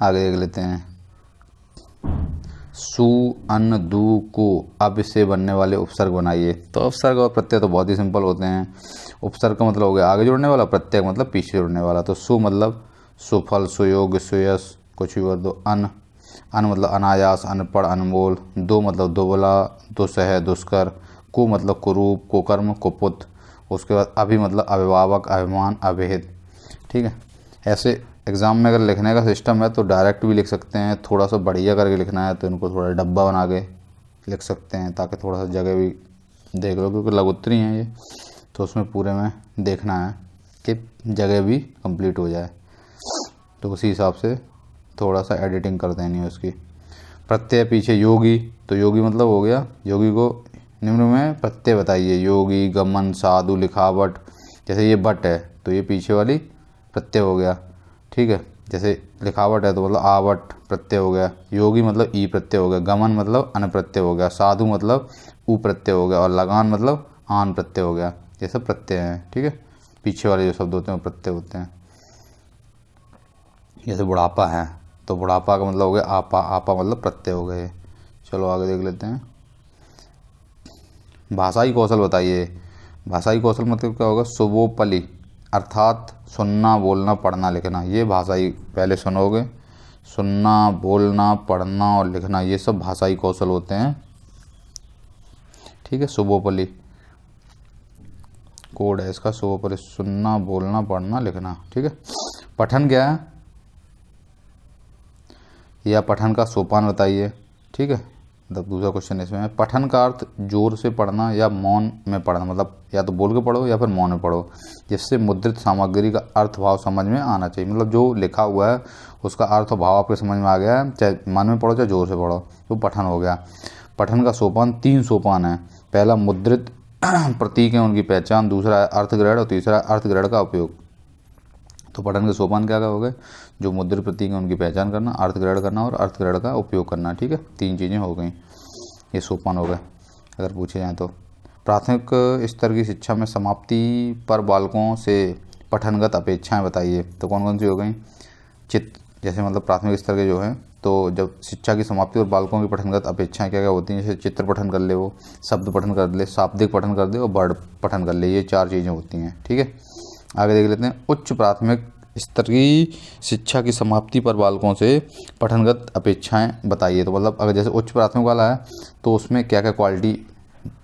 आगे देख लेते हैं। सु, अन्न, दु, को अब से बनने वाले उपसर्ग बनाइए। तो उपसर्ग और प्रत्यय तो बहुत ही सिंपल होते हैं। उपसर्ग का मतलब हो गया आगे जुड़ने वाला, प्रत्यय मतलब पीछे जुड़ने वाला। तो सु मतलब सुफल, सुयोग, सुयश, कुछ भी बोल दो। अन्न, अन्न मतलब अनायास, अनपढ़, अनमोल। दो मतलब दुबला, दुस्सह, दुष्कर। कु मतलब कुरूप, कुकर्म, कुपुत। उसके बाद अभि मतलब अभिभावक, अभिमान, अभेद, ठीक है। ऐसे एग्ज़ाम में अगर लिखने का सिस्टम है तो डायरेक्ट भी लिख सकते हैं, थोड़ा सा बढ़िया करके लिखना है तो इनको थोड़ा डब्बा बना के लिख सकते हैं ताकि थोड़ा सा जगह भी देख लो, क्योंकि लघुत्तरी हैं ये, तो उसमें पूरे में देखना है कि जगह भी कंप्लीट हो जाए, तो उसी हिसाब से थोड़ा सा एडिटिंग कर देनी है उसकी। प्रत्यय पीछे योगी, तो योगी मतलब हो गया, योगी को निम्न में प्रत्यय बताइए। योगी, गमन, साधु, लिखावट। जैसे ये बट है तो ये पीछे वाली प्रत्यय हो गया, ठीक है। जैसे लिखावट है तो मतलब आवट प्रत्यय हो गया, योगी मतलब ई प्रत्यय हो गया, गमन मतलब अन प्रत्यय हो गया, साधु मतलब उ प्रत्यय हो गया, और लगान मतलब आन प्रत्यय हो गया। ये सब प्रत्यय हैं, ठीक है। पीछे वाले जो शब्द होते हैं वो प्रत्यय होते हैं। जैसे बुढ़ापा है तो बुढ़ापा का मतलब हो गया आपा, आपा मतलब प्रत्यय हो गए। चलो आगे देख लेते हैं। भाषाई कौशल बताइए। भाषाई कौशल मतलब क्या होगा, सुबोपली अर्थात सुनना बोलना पढ़ना लिखना। ये भाषाई, पहले सुनोगे, सुनना बोलना पढ़ना और लिखना, ये सब भाषाई कौशल होते हैं, ठीक है। सुबोपली कोड है इसका, सुबोपली सुनना बोलना पढ़ना लिखना, ठीक है। पठन क्या है, या पठन का सोपान बताइए, ठीक है। मतलब दूसरा क्वेश्चन इसमें है, पठन का अर्थ जोर से पढ़ना या मौन में पढ़ना, मतलब या तो बोल के पढ़ो या फिर मौन में पढ़ो, जिससे मुद्रित सामग्री का अर्थ भाव समझ में आना चाहिए। मतलब जो लिखा हुआ है उसका अर्थ भाव आपके समझ में आ गया है, चाहे मन में पढ़ो चाहे जोर से पढ़ो, तो पठन हो गया। पठन का सोपान 3 सोपान है। पहला मुद्रित प्रतीक है उनकी पहचान, दूसरा अर्थग्रहण और तीसरा अर्थग्रहण का उपयोग। तो पठन के सोपान क्या क्या हो गए, जो मुद्रित प्रतीक है उनकी पहचान करना, अर्थग्रहण करना और अर्थग्रहण का उपयोग करना, ठीक है। 3 चीज़ें हो गई, ये सोपान हो गए अगर पूछे जाएँ तो। प्राथमिक स्तर की शिक्षा में समाप्ति पर बालकों से पठनगत अपेक्षाएं बताइए। तो कौन कौन सी हो गई, जैसे मतलब प्राथमिक स्तर के जो हैं, तो जब शिक्षा की समाप्ति और बालकों की पठनगत अपेक्षाएं क्या क्या होती हैं, जैसे चित्र पठन कर ले, वो शब्द पठन कर ले, शाब्दिक पठन कर दे और वर्ड पठन कर ले, ये 4 चीज़ें होती हैं, ठीक है। आगे देख लेते हैं, उच्च प्राथमिक स्तर की शिक्षा की समाप्ति पर बालकों से पठनगत अपेक्षाएं बताइए। तो मतलब अगर जैसे उच्च प्राथमिक वाला है तो उसमें क्या क्या क्वालिटी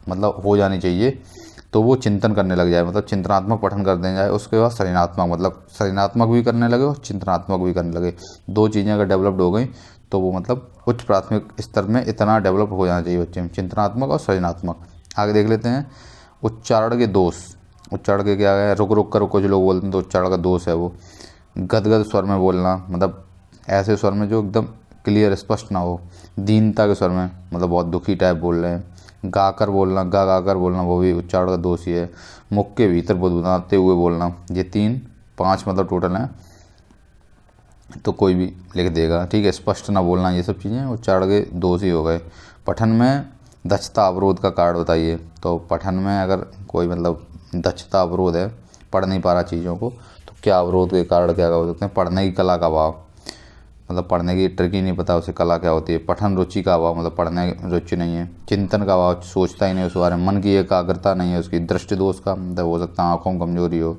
मतलब हो जानी चाहिए, तो वो चिंतन करने लग जाए, मतलब चिंतनात्मक पठन कर देने जाए। उसके बाद सृजनात्मक, मतलब सृजनात्मक भी करने लगे और चिंतनात्मक भी करने लगे। 2 चीज़ें अगर डेवलप्ड हो गई तो वो मतलब उच्च प्राथमिक स्तर में इतना डेवलप हो जाना चाहिए बच्चे में, चिंतनात्मक और सृजनात्मक। आगे देख लेते हैं, उच्चारण के दोष। उच्चारण के क्या है, रुक रुक कर कुछ लोग बोलते हैं तो उच्चारण का दोष है वो। गदगद स्वर में बोलना, मतलब ऐसे स्वर में जो एकदम क्लियर स्पष्ट ना हो। दीनता के स्वर में, मतलब बहुत दुखी टाइप बोल रहे हैं। गाकर बोलना, गा गा कर बोलना, वो भी उच्चारण का दोष ही है। मुख के भीतर बुदबुदाते हुए बोलना, ये 5 मतलब टोटल हैं, तो कोई भी लिख देगा, ठीक है। स्पष्ट ना बोलना, ये सब चीज़ें उच्चारण के दोष ही हो गए। पठन में दक्षता अवरोध का कारण बताइए। तो पठन में अगर कोई मतलब दक्षता अवरोध है, पढ़ नहीं पा रहा चीज़ों को, तो क्या अवरोध के कारण क्या हो सकते हैं। पढ़ने की कला का अभाव, मतलब पढ़ने की ट्रिक ही नहीं पता उसे कला क्या होती है। पठन रुचि का अभाव, मतलब पढ़ने की रुचि नहीं है। चिंतन का अभाव, सोचता ही नहीं उस बारे में। मन की एकाग्रता नहीं है उसकी। दृष्टि दोष का मतलब हो सकता है आँखों में कमजोरी हो,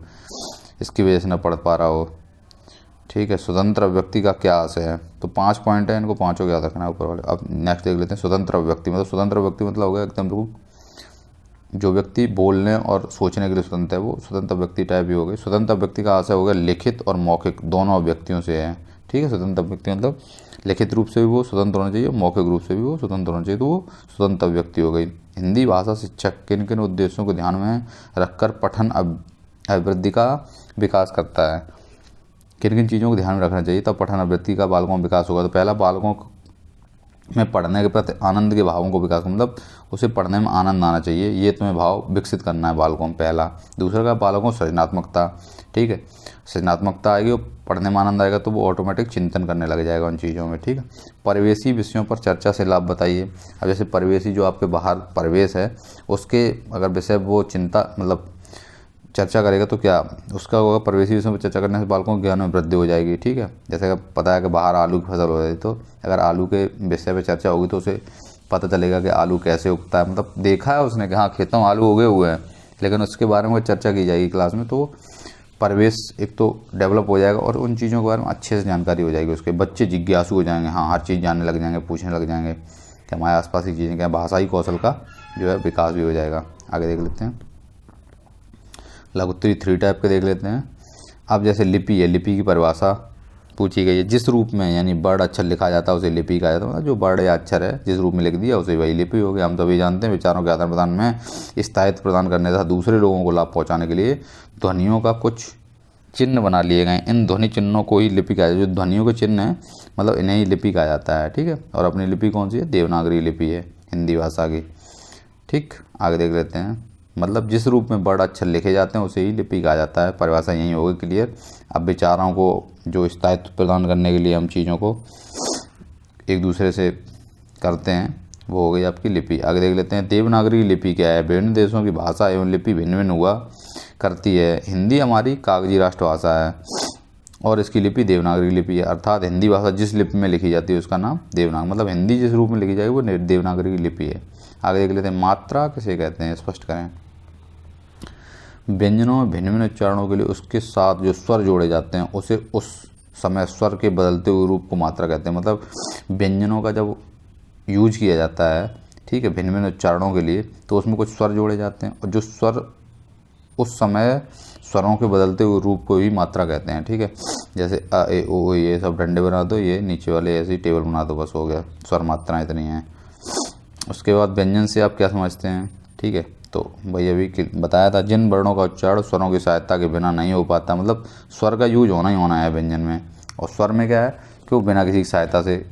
इसकी वजह से न पढ़ पा रहा हो, ठीक है। स्वतंत्र व्यक्ति का क्या आशय है। तो 5 पॉइंट है, इनको 5 को याद रखना है ऊपर वाले। अब नेक्स्ट देख लेते हैं, स्वतंत्र व्यक्ति। मतलब स्वतंत्र व्यक्ति मतलब हो गया एकदम बिल्कुल जो व्यक्ति बोलने और सोचने के लिए स्वतंत्र है, वो स्वतंत्र व्यक्ति टाइप ही हो गई। स्वतंत्र व्यक्ति का आशय हो गया लिखित और मौखिक दोनों व्यक्तियों से है, ठीक है। स्वतंत्र व्यक्ति मतलब लिखित रूप से भी वो स्वतंत्र होना चाहिए, मौखिक रूप से भी वो स्वतंत्र होना चाहिए, तो वो स्वतंत्र व्यक्ति हो गई। हिंदी भाषा शिक्षक किन किन उद्देश्यों को ध्यान में रखकर पठन अभिवृद्धि का विकास करता है। किन किन चीज़ों को ध्यान में रखना चाहिए तब पठन अभिवृद्धि का बालकों में विकास होगा। तो पहला, बालकों में पढ़ने के प्रति आनंद के भावों को विकास, मतलब उसे पढ़ने में आनंद आना चाहिए, ये तुम्हें भाव विकसित करना है बालकों में, पहला। दूसरा का बालकों सृजनात्मकता, ठीक है। सृजनात्मकता आएगी और पढ़ने में आनंद आएगा तो वो ऑटोमेटिक चिंतन करने लग जाएगा उन चीज़ों में, ठीक है। परिवेशी विषयों पर चर्चा से लाभ बताइए। अब जैसे परिवेशी जो आपके बाहर परिवेश है उसके अगर विषय वो चिंता मतलब चर्चा करेगा तो क्या उसका होगा, परिवेशी विषयों पर चर्चा करने से बालकों के ज्ञान में वृद्धि हो जाएगी, ठीक है। जैसे पता है कि बाहर आलू की फसल हो रही है, तो अगर आलू के विषय पर चर्चा होगी तो उसे पता चलेगा कि आलू कैसे उगता है, मतलब देखा है उसने कि हाँ खेतों में आलू उगे हुए हैं, लेकिन उसके बारे में चर्चा की जाएगी क्लास में, तो परिवेश एक तो डेवलप हो जाएगा और उन चीज़ों के बारे में अच्छे से जानकारी हो जाएगी उसके। बच्चे जिज्ञासु हो जाएंगे, हाँ हर चीज़ जानने लग जाएंगे, पूछने लग जाएंगे कि हमारे आसपास की चीज़ें क्या। भाषाई कौशल का जो है विकास भी हो जाएगा। आगे देख लेते हैं, लघुत्तरी 3 टाइप के देख लेते हैं। अब जैसे लिपि है, लिपि की परिभाषा पूछी गई है। जिस रूप में यानी बर्ड अक्षर लिखा जाता है उसे लिपि कहा जाता है, मतलब जो बर्ड या अक्षर है जिस रूप में लिख दिया उसे वही लिपि हो गया। हम सभी जानते हैं विचारों के आदान प्रदान में स्थायित्व प्रदान करने तथा दूसरे लोगों को लाभ पहुँचाने के लिए ध्वनियों का कुछ चिन्ह बना लिए गए। इन ध्वनि चिन्हों को ही लिपि कहा जाता है। जो ध्वनियों के चिन्ह हैं मतलब इन्हें ही लिपि कहा जाता है, ठीक है। और अपनी लिपि कौन सी है, देवनागरी लिपि है हिंदी भाषा की, ठीक। आगे देख लेते हैं, मतलब जिस रूप में बड़ा अक्षर लिखे जाते हैं उसे ही लिपि कहा जाता है। परिभाषा यही होगी क्लियर। अब विचारों को जो स्थायित्व प्रदान करने के लिए हम चीज़ों को एक दूसरे से करते हैं, वो हो गई आपकी लिपि। आगे देख लेते हैं देवनागरी लिपि क्या है। विभिन्न देशों की भाषा एवं लिपि भिन्न भिन्न हुआ करती है। हिंदी हमारी कागजी राष्ट्रभाषा है और इसकी लिपि देवनागरी लिपि है, अर्थात हिंदी भाषा जिस लिपि में लिखी जाती है उसका नाम देवनागरी, मतलब हिंदी जिस रूप में लिखी जाएगी वो देवनागरी लिपि है। आगे देख लेते हैं मात्रा किसे कहते हैं, स्पष्ट करें। व्यंजनों में भिन्न भिन्न उच्चारणों के लिए उसके साथ जो स्वर जोड़े जाते हैं उसे उस समय स्वर के बदलते हुए रूप को मात्रा कहते हैं। मतलब व्यंजनों का जब यूज किया जाता है, ठीक है, भिन्न भिन्न उच्चारणों के लिए, तो उसमें कुछ स्वर जोड़े जाते हैं और जो स्वर उस समय स्वरों के बदलते हुए रूप को ही मात्रा कहते हैं, ठीक है। जैसे अ ए ओ ये सब डंडे बना दो, ये नीचे वाले ऐसी टेबल बना दो, बस हो गया, स्वर मात्राएं इतनी हैं। उसके बाद व्यंजन से आप क्या समझते हैं, ठीक है, तो भाई अभी बताया था जिन वर्णों का उच्चारण स्वरों की सहायता के बिना नहीं हो पाता, मतलब स्वर का यूज होना ही होना है व्यंजन में। और स्वर में क्या है कि वो बिना किसी की सहायता से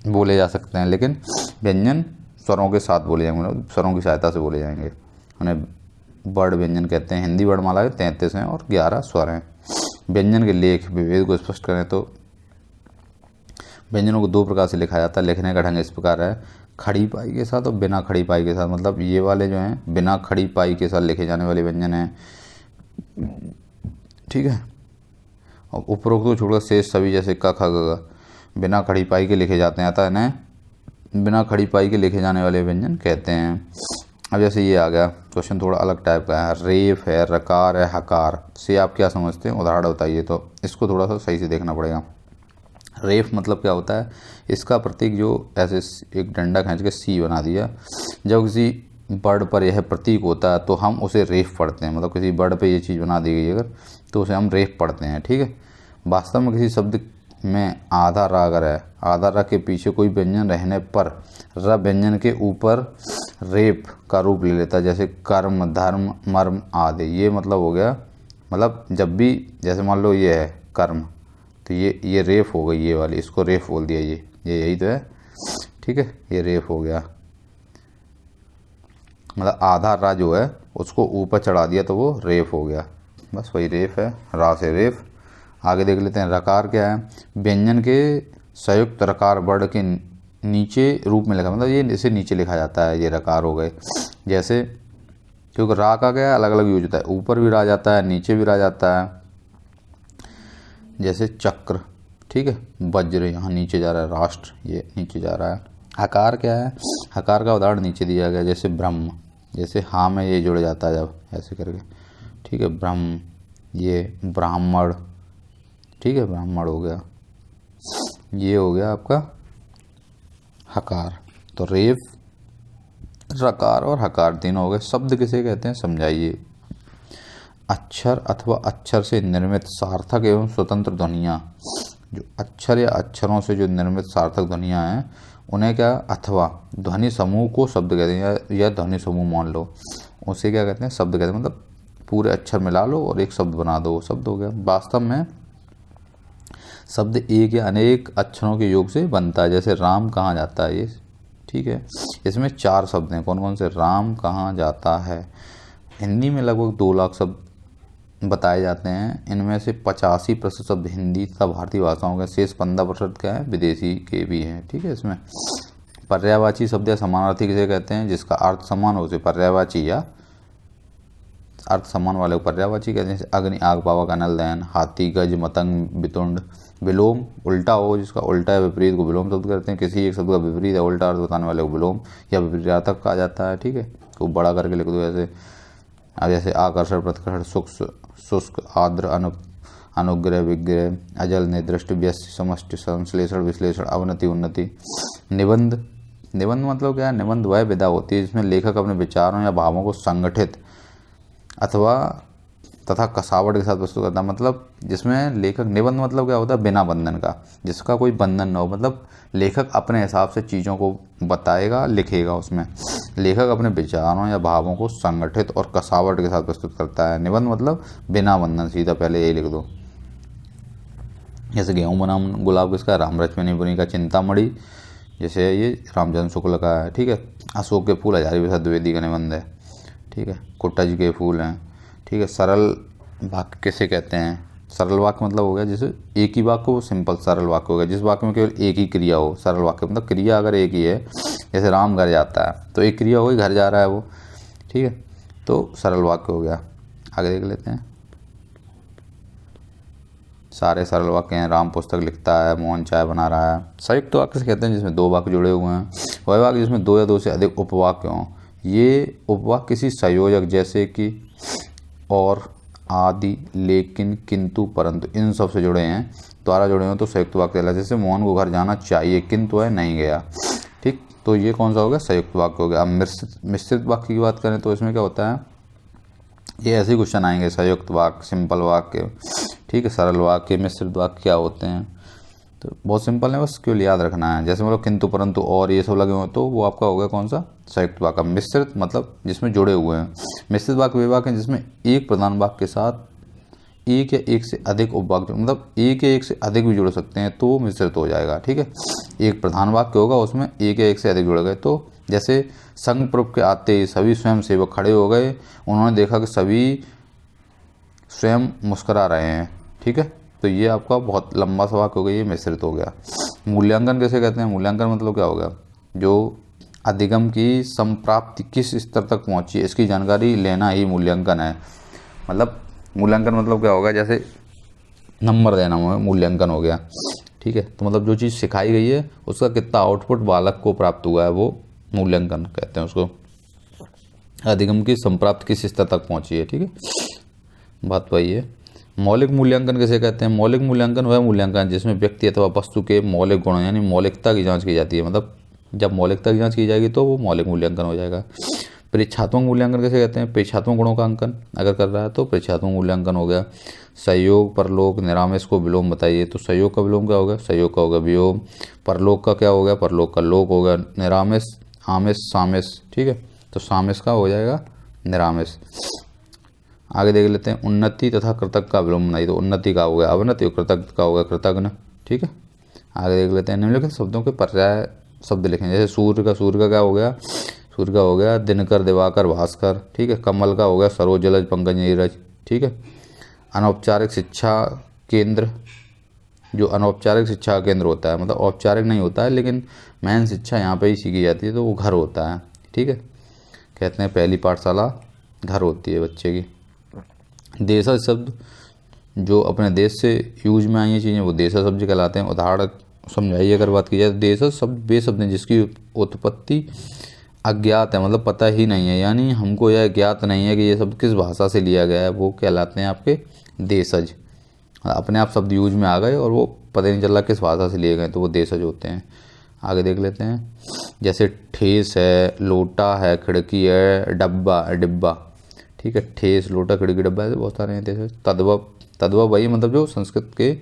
बोले जा सकते हैं, लेकिन व्यंजन स्वरों के साथ बोले जाएंगे, मतलब स्वरों की सहायता से बोले जाएंगे, उन्हें वर्ण व्यंजन कहते हैं। हिंदी वर्णमाला के 33 हैं और 11 स्वर हैं। व्यंजन के लेख विभेद को स्पष्ट करें तो व्यंजनों को दो प्रकार से लिखा जाता है। लिखने का ढंग इस प्रकार है, खड़ी पाई के साथ और बिना खड़ी पाई के साथ। मतलब ये वाले जो हैं बिना खड़ी पाई के साथ लिखे जाने वाले व्यंजन हैं, ठीक है। और उपरोक्त को छोड़कर शेष सभी जैसे क ख ग बिना खड़ी पाई के लिखे जाते हैं, अतः इन्हें बिना खड़ी पाई के लिखे जाने वाले व्यंजन कहते हैं। अब जैसे ये आ गया क्वेश्चन थोड़ा अलग टाइप का है, रेफ है, रकार है, हकार से आप क्या समझते हैं, उदाहरण बताइए। तो इसको थोड़ा सा सही से देखना पड़ेगा। रेफ मतलब क्या होता है, इसका प्रतीक जो ऐसे एक डंडा खींच के सी बना दिया, जब किसी वर्ड पर यह प्रतीक होता है तो हम उसे रेफ पढ़ते हैं। मतलब किसी वर्ड पे ये चीज़ बना दी गई अगर, तो उसे हम रेफ पढ़ते हैं, ठीक है। वास्तव में किसी शब्द में आधा रा अगर है, आधा रा के पीछे कोई व्यंजन रहने पर र व्यंजन के ऊपर रेप का रूप ले लेता है, जैसे कर्म, धर्म, मर्म आदि। ये मतलब हो गया, मतलब जब भी जैसे मान लो ये है कर्म, तो ये रेफ हो गई, ये वाली, इसको रेफ बोल दिया, ये यही तो है, ठीक है, ये रेफ हो गया। मतलब आधा रा जो है उसको ऊपर चढ़ा दिया तो वो रेफ हो गया, बस वही रेफ है, रा से रेफ। आगे देख लेते हैं रकार क्या है। व्यंजन के संयुक्त रकार वर्ण के नीचे रूप में लिखा, मतलब ये इसे नीचे लिखा जाता है, ये रकार हो गए। जैसे क्योंकि रा का क्या अलग अलग यूज होता है, ऊपर भी रा जाता है, नीचे भी रा जाता है। जैसे चक्र, ठीक है, वज्र यहाँ नीचे जा रहा है, राष्ट्र ये नीचे जा रहा है। हकार क्या है, हकार का उदाहरण नीचे दिया गया, जैसे ब्रह्म, जैसे हाँ में ये जुड़ जाता है जब ऐसे करके, ठीक है, ब्रह्म, ये ब्राह्मण, ठीक है, ब्राह्मण हो गया, ये हो गया आपका हकार। तो रेफ, रकार और हकार तीनों हो गए। शब्द किसे कहते हैं समझाइए। अक्षर अथवा अक्षर से निर्मित सार्थक एवं स्वतंत्र ध्वनियाँ, जो अक्षर या अक्षरों से जो निर्मित सार्थक ध्वनियाँ हैं उन्हें क्या, अथवा ध्वनि समूह को शब्द कहते हैं, या ध्वनि समूह मान लो, उसे क्या कहते हैं, शब्द कहते हैं। मतलब पूरे अक्षर मिला लो और एक शब्द बना दो, वो शब्द हो गया। वास्तव में शब्द एक या अनेक अक्षरों के योग से बनता है। जैसे राम कहाँ जाता है, ये ठीक है, इसमें 4 शब्द हैं। कौन कौन से, राम कहाँ जाता है। हिंदी में लगभग 2 लाख शब्द बताए जाते हैं, इनमें से 85% शब्द हिंदी तथा भारतीय भाषाओं के, शेष 15% क्या है विदेशी के भी हैं, ठीक है। इसमें पर्यायवाची शब्द या समानार्थी किसे कहते हैं, जिसका अर्थ समान हो उसे पर्यायवाची, या अर्थ समान वाले को पर्यायवाची कहते हैं। जैसे अग्नि, आग, पावक, अनल, दयन, हाथी, गज, मतंग, वितुंड। विलोम उल्टा हो, जिसका उल्टा या विपरीत को विलोम शब्द करते हैं। किसी एक शब्द का विपरीत या उल्टा अर्थ बताने वाले को विलोम या विपरीतार्थक कहा जाता है, ठीक है। तो बड़ा करके लिख दो ऐसे। अब जैसे आकर्षण, प्रतिकर्षण, शुष्क, आर्द्र, अनुग्रह, विग्रह, अजल, निर्दिष्ट, व्यस्त, समष्टि, संश्लेषण, विश्लेषण, अवनति, उन्नति। निबंध, निबंध मतलब क्या है, निबंध वह विधा होती है जिसमें लेखक अपने विचारों या भावों को संगठित अथवा तथा कसावट के साथ प्रस्तुत करता है। मतलब जिसमें लेखक, निबंध मतलब क्या होता है, बिना बंधन का, जिसका कोई बंधन न हो। मतलब लेखक अपने हिसाब से चीज़ों को बताएगा, लिखेगा, उसमें लेखक अपने विचारों या भावों को संगठित और कसावट के साथ प्रस्तुत करता है। निबंध मतलब बिना बंधन, सीधा पहले यही लिख दो। जैसे गेहूँ बनाम गुलाब किसका, राम लक्ष्मणी का चिंतामणि, जैसे ये रामचंद्र शुक्ल का है, ठीक है। अशोक के फूल हजारी प्रसाद द्विवेदी का निबंध है, ठीक है। कुटज के फूल हैं, ठीक है। सरल वाक्य किसे कहते हैं, सरल वाक्य मतलब हो गया जैसे एक ही वाक्य वो सिंपल सरल वाक्य हो गया, जिस वाक्य में केवल एक ही क्रिया हो। सरल वाक्य मतलब क्रिया अगर एक ही है, जैसे राम घर जाता है तो एक क्रिया हो गई, घर जा रहा है वो, ठीक है, तो सरल वाक्य हो गया। आगे देख लेते हैं। सारे सरल वाक्य हैं। राम पुस्तक लिखता है, मोहन चाय बना रहा है। संयुक्त वाक्य से कहते हैं जिसमें दो वाक्य जुड़े हुए हैं। वह वाक्य जिसमें दो या दो से अधिक उपवाक्य हों। ये उपवाक्य किसी संयोजक जैसे कि और, आदि, लेकिन, किंतु, परंतु इन सब से जुड़े हैं, द्वारा जुड़े हों तो संयुक्त वाक्य कहलाता है। जैसे मोहन को घर जाना चाहिए किंतु वह नहीं गया, ठीक, तो ये कौन सा हो गया, संयुक्त वाक्य हो गया। अब मिश्रित वाक्य की बात करें तो इसमें क्या होता है, ये ऐसे ही क्वेश्चन आएंगे, संयुक्त वाक्य, सिंपल वाक्य, ठीक है, सरल वाक्य, मिश्रित वाक्य क्या होते हैं, तो बहुत सिंपल है, बस केवल याद रखना है। जैसे मतलब किंतु, परंतु, और ये सब लगे हुए तो वो आपका हो गया कौन सा, संयुक्त वाक्य। मिश्रित मतलब जिसमें जुड़े हुए हैं। मिश्रित वाक्य वे वाक्य हैं जिसमें एक प्रधान वाक्य के साथ एक या एक से अधिक उपवाक्य, मतलब एक या एक से अधिक भी जुड़ सकते हैं तो मिश्रित हो जाएगा, ठीक है। एक प्रधान वाक्य होगा, उसमें एक या एक से अधिक जुड़ गए, तो जैसे संघ प्रभु के आते ही सभी स्वयं सेवक खड़े हो गए, उन्होंने देखा कि सभी स्वयं मुस्करा रहे हैं, ठीक है, तो ये आपका बहुत लंबा सा वाक्य हो गया, ये मिश्रित हो गया। मूल्यांकन कैसे कहते हैं, मूल्यांकन मतलब क्या हो गया, जो अधिगम की संप्राप्ति किस स्तर तक पहुंची है इसकी जानकारी लेना ही मूल्यांकन है। मतलब मूल्यांकन मतलब क्या होगा, जैसे नंबर देना मूल्यांकन हो गया, ठीक है, तो मतलब जो चीज़ सिखाई गई है उसका कितना आउटपुट बालक को प्राप्त हुआ है वो मूल्यांकन कहते हैं उसको। अधिगम की संप्राप्ति किस स्तर तक पहुंची है, ठीक है, बात वही है। मौलिक मूल्यांकन कैसे कहते हैं, मौलिक मूल्यांकन वह मूल्यांकन जिसमें व्यक्ति अथवा वस्तु के मौलिक गुणों यानी मौलिकता की जांच की जाती है। मतलब जब मौलिकता की जांच की जाएगी तो वो मौलिक मूल्यांकन हो जाएगा। परीक्षात्मक मूल्यांकन कैसे कहते हैं, परीक्षात्मक गुणों का अंकन अगर कर रहा है तो परीक्षात्मक मूल्यांकन हो गया। सहयोग, परलोक, निरामिष को विलोम बताइए, तो सहयोग का विलोम क्या होगा, सहयोग का होगा विलोम। परलोक का क्या हो गया, परलोक का लोक हो गया। निरामिष, आमिष, सामिष, ठीक है, तो सामिष का हो जाएगा निरामिष। आगे देख लेते हैं। उन्नति तथा कृतज्ञ का विलोम बनाइए, तो उन्नति का हो गया अवनति और कृतज्ञ का हो गया कृतज्ञ, ठीक है। आगे देख लेते हैं। निम्नलिखित शब्दों के पर्याय शब्द लिखें, जैसे सूर्य का क्या हो गया, सूर्य का हो गया दिनकर, दिवाकर, भास्कर, ठीक है। कमल का हो गया सरोज, जलज, पंकज, नीरज, ठीक है। अनौपचारिक शिक्षा केंद्र, जो अनौपचारिक शिक्षा केंद्र होता है, मतलब औपचारिक नहीं होता है लेकिन मेन शिक्षा यहाँ पे ही सीखी जाती है, तो वो घर होता है, ठीक है, कहते हैं पहली पाठशाला घर होती है बच्चे की। देशज शब्द जो अपने देश से यूज में आई हैं चीज़ें वो देशज शब्द कहलाते हैं। उदाहरण समझाइए अगर बात की जाए तो देशज शब्द वे शब्द हैं जिसकी उत्पत्ति अज्ञात है, मतलब पता ही नहीं है, यानी हमको यह ज्ञात नहीं है कि ये शब्द किस भाषा से लिया गया है, वो कहलाते हैं आपके देशज। अपने आप शब्द यूज में आ गए और वो पता नहीं चल रहा किस भाषा से लिए गए, तो वो देशज होते हैं। आगे देख लेते हैं। जैसे ठेस है, लोटा है, खिड़की है, डब्बा, डिब्बा, ठीक है, ठेस, लोटा, खिड़की, डब्बा, ऐसे बहुत सारे हैं देशज। तद्भव वही मतलब जो संस्कृत के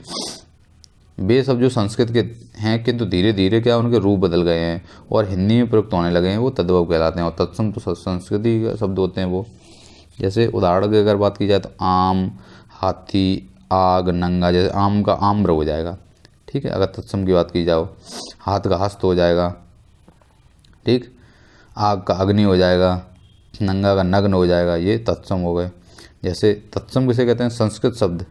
वे सब जो संस्कृत के हैं किंतु धीरे धीरे क्या उनके रूप बदल गए हैं और हिंदी में प्रयुक्त होने लगे हैं, वो तद्भव कहलाते हैं। और तत्सम तो संस्कृति के शब्द होते हैं वो। जैसे उदाहरण की अगर बात की जाए तो आम, हाथी, आग, नंगा, जैसे आम का आम्र हो जाएगा, ठीक है, अगर तत्सम की बात की जाओ। हाथ का हस्त हो जाएगा, ठीक, आग का अग्नि हो जाएगा, नंगा का नग्न हो जाएगा, ये तत्सम हो गए। जैसे तत्सम किसे कहते हैं, संस्कृत शब्द,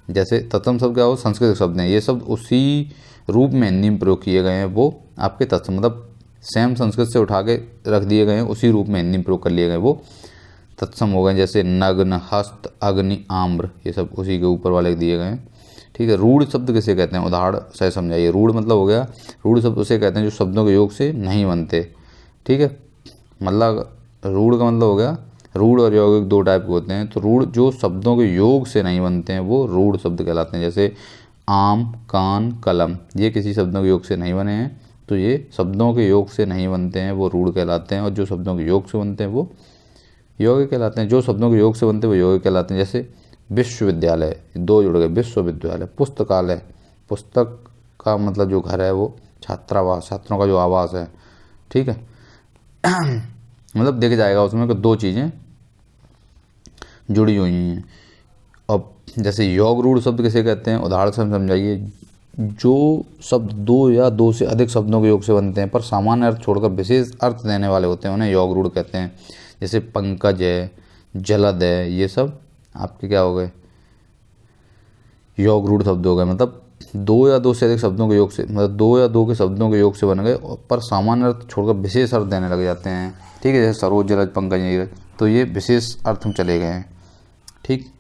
जैसे तत्सम शब्द क्या हो, संस्कृत शब्द हैं, ये शब्द उसी रूप में हिंदी में प्रयोग किए गए हैं, वो आपके तत्सम मतलब सेम संस्कृत से उठा के रख दिए गए हैं, उसी रूप में हिंदी में प्रयोग कर लिए गए, वो तत्सम हो गए। जैसे नग्न, हस्त, अग्नि, आम्र, ये सब उसी के ऊपर वाले दिए गए हैं, ठीक है। रूढ़ शब्द किसे कहते हैं, उदाहरण से समझाइए। रूढ़ मतलब हो गया, रूढ़ शब्द उसे कहते हैं जो शब्दों के योग से नहीं बनते, ठीक है, मतलब रूढ़ का मतलब हो गया, रूढ़ और यौगिक दो टाइप के होते हैं, तो रूढ़ जो शब्दों के योग से नहीं बनते हैं वो रूढ़ शब्द कहलाते हैं। जैसे आम, कान, कलम, ये किसी शब्दों के योग से नहीं बने हैं, तो ये शब्दों के योग से नहीं बनते हैं, वो रूढ़ कहलाते हैं। और जो शब्दों के योग से बनते हैं वो यौगिक कहलाते हैं, जो शब्दों के योग से बनते हैं वो यौगिक कहलाते हैं। जैसे विश्वविद्यालय, दो जुड़ गए, विश्वविद्यालय। पुस्तकालय, पुस्तक का मतलब जो घर है वो छात्रावास, छात्रों का जो आवास है, ठीक है, मतलब देख जाएगा उसमें कि दो चीज़ें जुड़ी हुई हैं। अब जैसे योग रूढ़ शब्द किसे कहते हैं, उदाहरण से समझाइए। जो शब्द दो या दो से अधिक शब्दों के योग से बनते हैं पर सामान्य अर्थ छोड़कर विशेष अर्थ देने वाले होते हैं, उन्हें योग रूढ़ कहते हैं। जैसे पंकज है, जलद है, ये सब आपके क्या हो गए, योग रूढ़ शब्द हो गए, मतलब दो या दो से अधिक शब्दों के योग से, मतलब दो या दो के शब्दों के योग से बन गए पर सामान्य अर्थ छोड़कर विशेष अर्थ देने लग जाते हैं। ठीक है, जैसे सरोज, जलज, पंकज, नीरज, तो ये विशेष अर्थ में चले गए हैं। ठीक,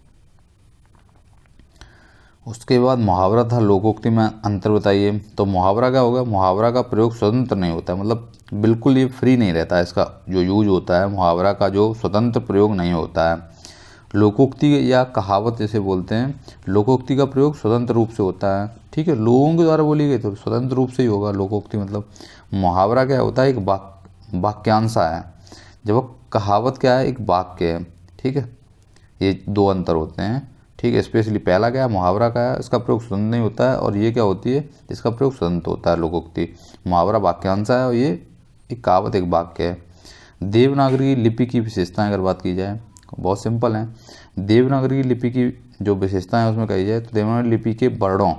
उसके बाद मुहावरा था लोकोक्ति में अंतर बताइए। तो मुहावरा क्या होगा, मुहावरा का प्रयोग स्वतंत्र नहीं होता है, मतलब बिल्कुल ये फ्री नहीं रहता है, इसका जो यूज होता है मुहावरा का जो स्वतंत्र प्रयोग नहीं होता है। लोकोक्ति या कहावत जैसे बोलते हैं, लोकोक्ति का प्रयोग स्वतंत्र रूप से होता है। ठीक है, लोगों के द्वारा बोली गई तो स्वतंत्र रूप से ही होगा लोकोक्ति। मतलब मुहावरा क्या होता है, एक वाक्यांश है, जब कहावत क्या है, एक वाक्य है। ठीक है, ये दो अंतर होते हैं। ठीक है, स्पेशली पहला क्या है, मुहावरा का है, इसका प्रयोग स्वतंत्र नहीं होता है, और ये क्या होती है, इसका प्रयोग स्वतंत्र होता है लोकोक्ति। मुहावरा वाक्यांश है और ये एक कहावत एक वाक्य है। देवनागरी लिपि की विशेषताएं अगर बात की जाए, बहुत सिंपल है। देवनागरी लिपि की जो विशेषताएं है उसमें कही जाए तो देवनागरी लिपि के वर्णों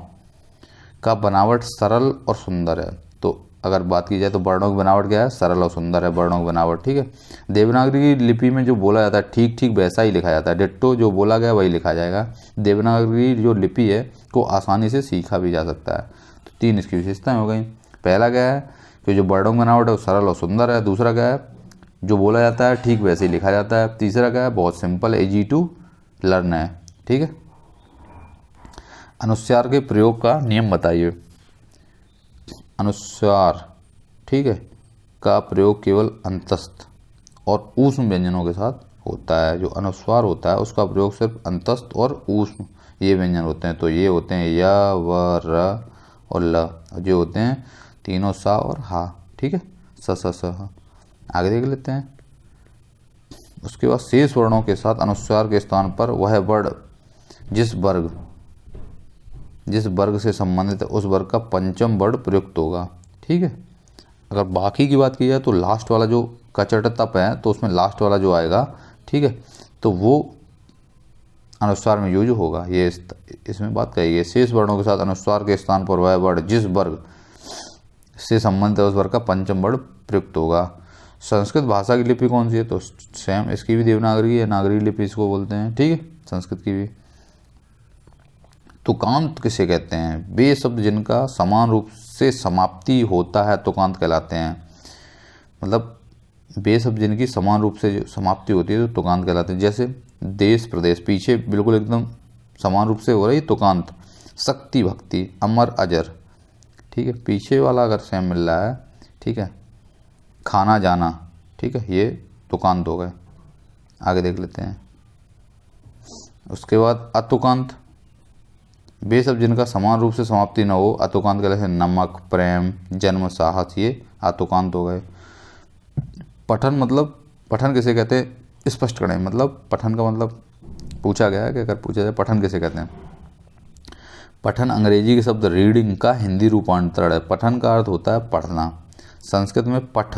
का बनावट सरल और सुंदर है। तो अगर बात की जाए तो वर्णों की बनावट क्या है, सरल और सुंदर है वर्णों की बनावट। ठीक है, देवनागरी लिपि में जो बोला जाता है ठीक ठीक वैसा ही लिखा जाता है, डिट्टो जो बोला गया वही लिखा जाएगा। देवनागरी जो लिपि है को आसानी से सीखा भी जा सकता है। तो तीन इसकी विशेषताएं हो गई। पहला क्या है कि जो वर्णों की बनावट है वो सरल और सुंदर है। दूसरा क्या है, जो बोला जाता है ठीक वैसे ही लिखा जाता है। तीसरा क्या है, बहुत सिंपल, इजी टू लर्न है। ठीक है, अनुस्वार के प्रयोग का नियम बताइए। अनुस्वार, ठीक है, का प्रयोग केवल अंतस्थ और ऊष्म व्यंजनों के साथ होता है। जो अनुस्वार होता है उसका प्रयोग सिर्फ अंतस्थ और ऊष्म ये व्यंजन होते हैं। तो ये होते हैं य, व, र और ल, जो होते हैं तीनों सा और हा। ठीक है, स ह। आगे देख लेते हैं। उसके बाद शेष वर्णों के साथ अनुस्वार के स्थान पर वह वर्ण जिस वर्ग से संबंधित है उस वर्ग का पंचम वर्ण प्रयुक्त होगा। ठीक है, अगर बाकी की बात की जाए तो लास्ट वाला जो कचट तप है तो उसमें लास्ट वाला जो आएगा, ठीक है, तो वो अनुस्वार में यूज होगा। ये इसमें बात कही गई, शेष वर्णों के साथ अनुस्वार के स्थान पर वह वर्ण जिस वर्ग से संबंधित है उस वर्ग का पंचम वर्ण प्रयुक्त होगा। संस्कृत भाषा की लिपि कौन सी है, तो सेम इसकी भी देवनागरी है, नागरी लिपि इसको बोलते हैं। ठीक है, संस्कृत की भी। तुकांत किसे कहते हैं, वे शब्द जिनका समान रूप से समाप्ति होता है तुकांत कहलाते हैं। मतलब वे शब्द जिनकी समान रूप से समाप्ति होती है तो तुकांत कहलाते हैं। जैसे देश प्रदेश, पीछे बिल्कुल एकदम समान रूप से हो रही तुकांत। शक्ति भक्ति, अमर अजर, ठीक है, पीछे वाला अगर सेम मिल रहा है, ठीक है, खाना जाना, ठीक है, ये तुकांत हो गए। आगे देख लेते हैं। उसके बाद अतुकांत, वे सब जिनका समान रूप से समाप्ति न हो अतुकांत कहलाते हैं। नमक, प्रेम, जन्म, साहस, ये अतुकांत हो गए। पठन, मतलब पठन किसे कहते हैं, स्पष्ट करें। मतलब पठन का मतलब पूछा गया है कि अगर पूछा जाए पठन किसे कहते हैं। पठन अंग्रेजी के शब्द रीडिंग का हिंदी रूपांतरण है। पठन का अर्थ होता है पढ़ना। संस्कृत में पठ